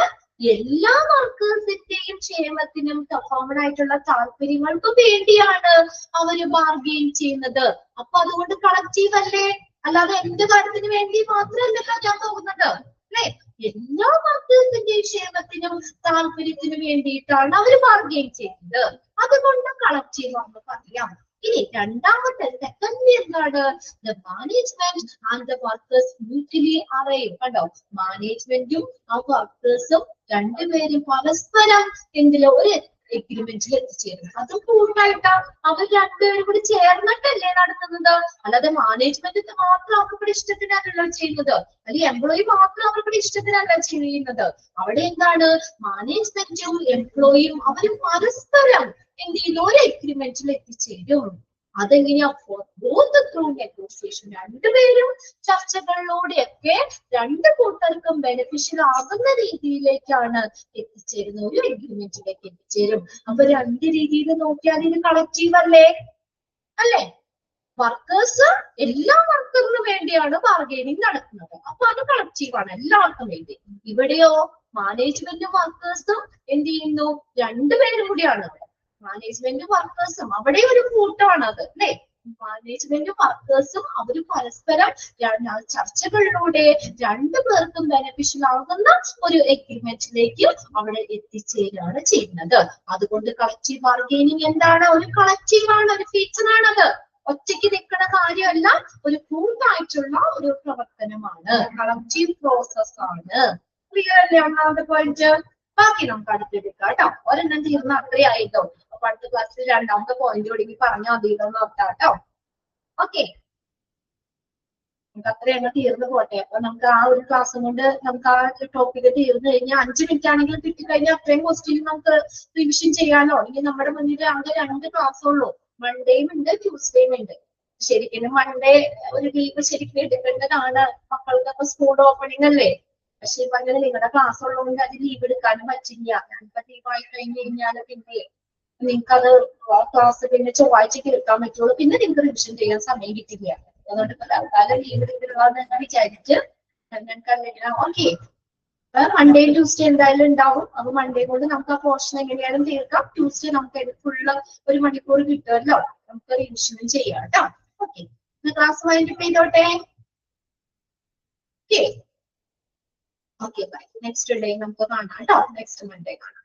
എല്ലാ വർക്കേഴ്സിന്റെയും ക്ഷേമത്തിനും കോമൺ ആയിട്ടുള്ള താല്പര്യങ്ങൾക്കും വേണ്ടിയാണ് അവര് ബാർഗെയിൻ ചെയ്യുന്നത്. അപ്പൊ അതുകൊണ്ട് കളക്റ്റീവ് അല്ലേ, അല്ലാതെ എന്റെ കാര്യത്തിന് വേണ്ടി മാത്രമല്ലല്ലോ ഞാൻ പോകുന്നത് അല്ലെ. എല്ലാ വർക്കേഴ്സിന്റെയും ക്ഷേമത്തിനും താല്പര്യത്തിനും വേണ്ടിയിട്ടാണ് അവര് ബാർഗെയിൻ ചെയ്യുന്നത്. അതുകൊണ്ട് കളക്റ്റീവ് ആണെന്ന് പറയാം. ഇനി രണ്ടാമത്തെ സെക്കൻഡ് എന്താണ്? The management and the workers mutually arrive. കണ്ടോ മാനേജ്മെന്റും ആ വർക്കേഴ്സും രണ്ടുപേരും പരസ്പരം എന്തിലോ ഒരു എഗ്രിമെന്റിൽ എത്തിച്ചേരുന്നു. അതും കൂട്ടായിട്ട് അവർ രണ്ടുപേരും കൂടി ചേർന്നിട്ടല്ലേ നടത്തുന്നത്. അല്ലാതെ മാനേജ്മെന്റ് മാത്രം അവരുടെ ഇഷ്ടത്തിനല്ലല്ലോ ചെയ്യുന്നത്, അല്ലെങ്കിൽ എംപ്ലോയി മാത്രം അവരുടെ ഇഷ്ടത്തിനല്ല ചെയ്യുന്നത്. അവിടെ എന്താണ്? മാനേജ്മെന്റും എംപ്ലോയിയും അവര് പരസ്പരം എന്ത് ചെയ്യുന്നു? ഒരു എഗ്രിമെന്റിൽ എത്തിച്ചേരും. അതെങ്ങനെയാ? Both through negotiation. രണ്ടുപേരും ചർച്ചകളിലൂടെയൊക്കെ രണ്ട് കൂട്ടർക്കും ബെനിഫിഷ്യൽ ആകുന്ന രീതിയിലേക്കാണ് എത്തിച്ചേരുന്നത്, ഒരു എഗ്രിമെന്റിലേക്ക് എത്തിച്ചേരും. അപ്പൊ 2 രീതിയിൽ നോക്കിയാൽ ഇത് കളക്റ്റീവ് അല്ലേ? അല്ലേ? വർക്കേഴ്സ് എല്ലാ വർക്കറിനും വേണ്ടിയാണ് ബാർഗെയിനിങ് നടക്കുന്നത്. അപ്പൊ അത് കളക്റ്റീവ് ആണ്, എല്ലാവർക്കും വേണ്ടി. ഇവിടെയോ മാനേജ്മെന്റും വർക്കേഴ്സും എന്ത് ചെയ്യുന്നു? രണ്ടുപേരും കൂടിയാണ്. മാനേജ്മെന്റും വർക്കേഴ്സും അവിടെ ഒരു കൂട്ടമാണ് അത് അല്ലെ. മാനേജ്മെന്റും വർക്കേഴ്സും അവര് പരസ്പരം ചർച്ചകളിലൂടെ രണ്ടു പേർക്കും ബെനിഫിഷ്യൽ ആകുന്ന ഒരു എഗ്രിമെന്റിലേക്ക് അവിടെ എത്തിച്ചേരാണ് ചെയ്യുന്നത്. അതുകൊണ്ട് കളക്റ്റീവ് ബാർഗെയിനിങ് എന്താണ്? ഒരു കളക്റ്റീവ് ആണ്, ഒരു ഫീച്ചർ ആണത്. ഒറ്റയ്ക്ക് നിൽക്കുന്ന കാര്യമല്ല, ഒരു കൂട്ടായിട്ടുള്ള ഒരു പ്രവർത്തനമാണ്, കളക്റ്റീവ് പ്രോസസ് ആണ്. ക്ലിയർ അല്ലേ ഒന്നാമത്തെ പോയിന്റ്? ബാക്കി നമുക്ക് അടുത്തെടുക്കാം കേട്ടോ. ഒരെണ്ണം തീർന്ന അത്രയായിട്ടോ. അപ്പൊ അടുത്ത ക്ലാസ്സിൽ രണ്ടാമത്തെ പോയിന്റ് ഒടുങ്ങി പറഞ്ഞാൽ അധികം നോക്കാം കേട്ടോ. ഓക്കെ, നമുക്ക് അത്രയെണ്ണം തീർന്നു പോട്ടെ. അപ്പൊ നമുക്ക് ആ ഒരു ക്ലാസ് കൊണ്ട് നമുക്ക് ആ ടോപ്പിക് തീർന്നു കഴിഞ്ഞാൽ 5 മിനിറ്റ് ആണെങ്കിലും കിട്ടിക്കഴിഞ്ഞാൽ അത്രയും ക്വസ്റ്റ്യൻ നമുക്ക് റിവിഷൻ ചെയ്യാനോ. അല്ലെങ്കിൽ നമ്മുടെ മുന്നിൽ ആകെ 2 ക്ലാസ് ഉള്ളൂ, മൺഡേയും ഉണ്ട് ട്യൂസ്ഡേയും ഉണ്ട്. ശരിക്കും മൺഡേ ഒരു ലീവ് ശരിക്കും എടുക്കേണ്ടതാണ്, മക്കൾക്കൊക്കെ സ്കൂൾ ഓപ്പണിംഗ് അല്ലേ. പക്ഷെ ഇപ്പൊ അങ്ങനെ നിങ്ങളുടെ ക്ലാസ് ഉള്ളതുകൊണ്ട് അത് ലീവ് എടുക്കാനും പറ്റില്ല. ഞാനിപ്പോ ലീവായി കഴിഞ്ഞ് കഴിഞ്ഞാൽ പിന്നെ നിങ്ങൾക്ക് അത് ക്ലാസ് പിന്നെ ചൊവ്വാഴ്ചക്ക് എടുക്കാൻ പറ്റുള്ളൂ. പിന്നെ നിങ്ങൾക്ക് റിവിഷൻ ചെയ്യാൻ സമയം കിട്ടില്ല. അതുകൊണ്ട് ഇപ്പൊ തൽക്കാലം ലീവ് എടുത്തിട്ടുള്ളതെന്ന് വിചാരിച്ച് ഞങ്ങൾക്ക് അല്ലെങ്കിൽ ഓക്കെ. മൺഡേയും ട്യൂസ്ഡേ എന്തായാലും ഉണ്ടാവും. അപ്പൊ മൺഡേ കൊണ്ട് നമുക്ക് ആ പോർഷൻ എങ്ങനെയാലും തീർക്കാം. ട്യൂസ്ഡേ നമുക്ക് ഫുള്ള് 1 മണിക്കൂർ കിട്ടുമല്ലോ, നമുക്ക് റിവിഷനും ചെയ്യാം കേട്ടോ. ഓക്കെ, ക്ലാസ് വൈൻഡപ്പ് ചെയ്തോട്ടെ. Okay, bye. നെക്സ്റ്റ് ഡേ നമുക്ക് കാണാം കേട്ടോ. നെക്സ്റ്റ് മൺഡേ കാണാം.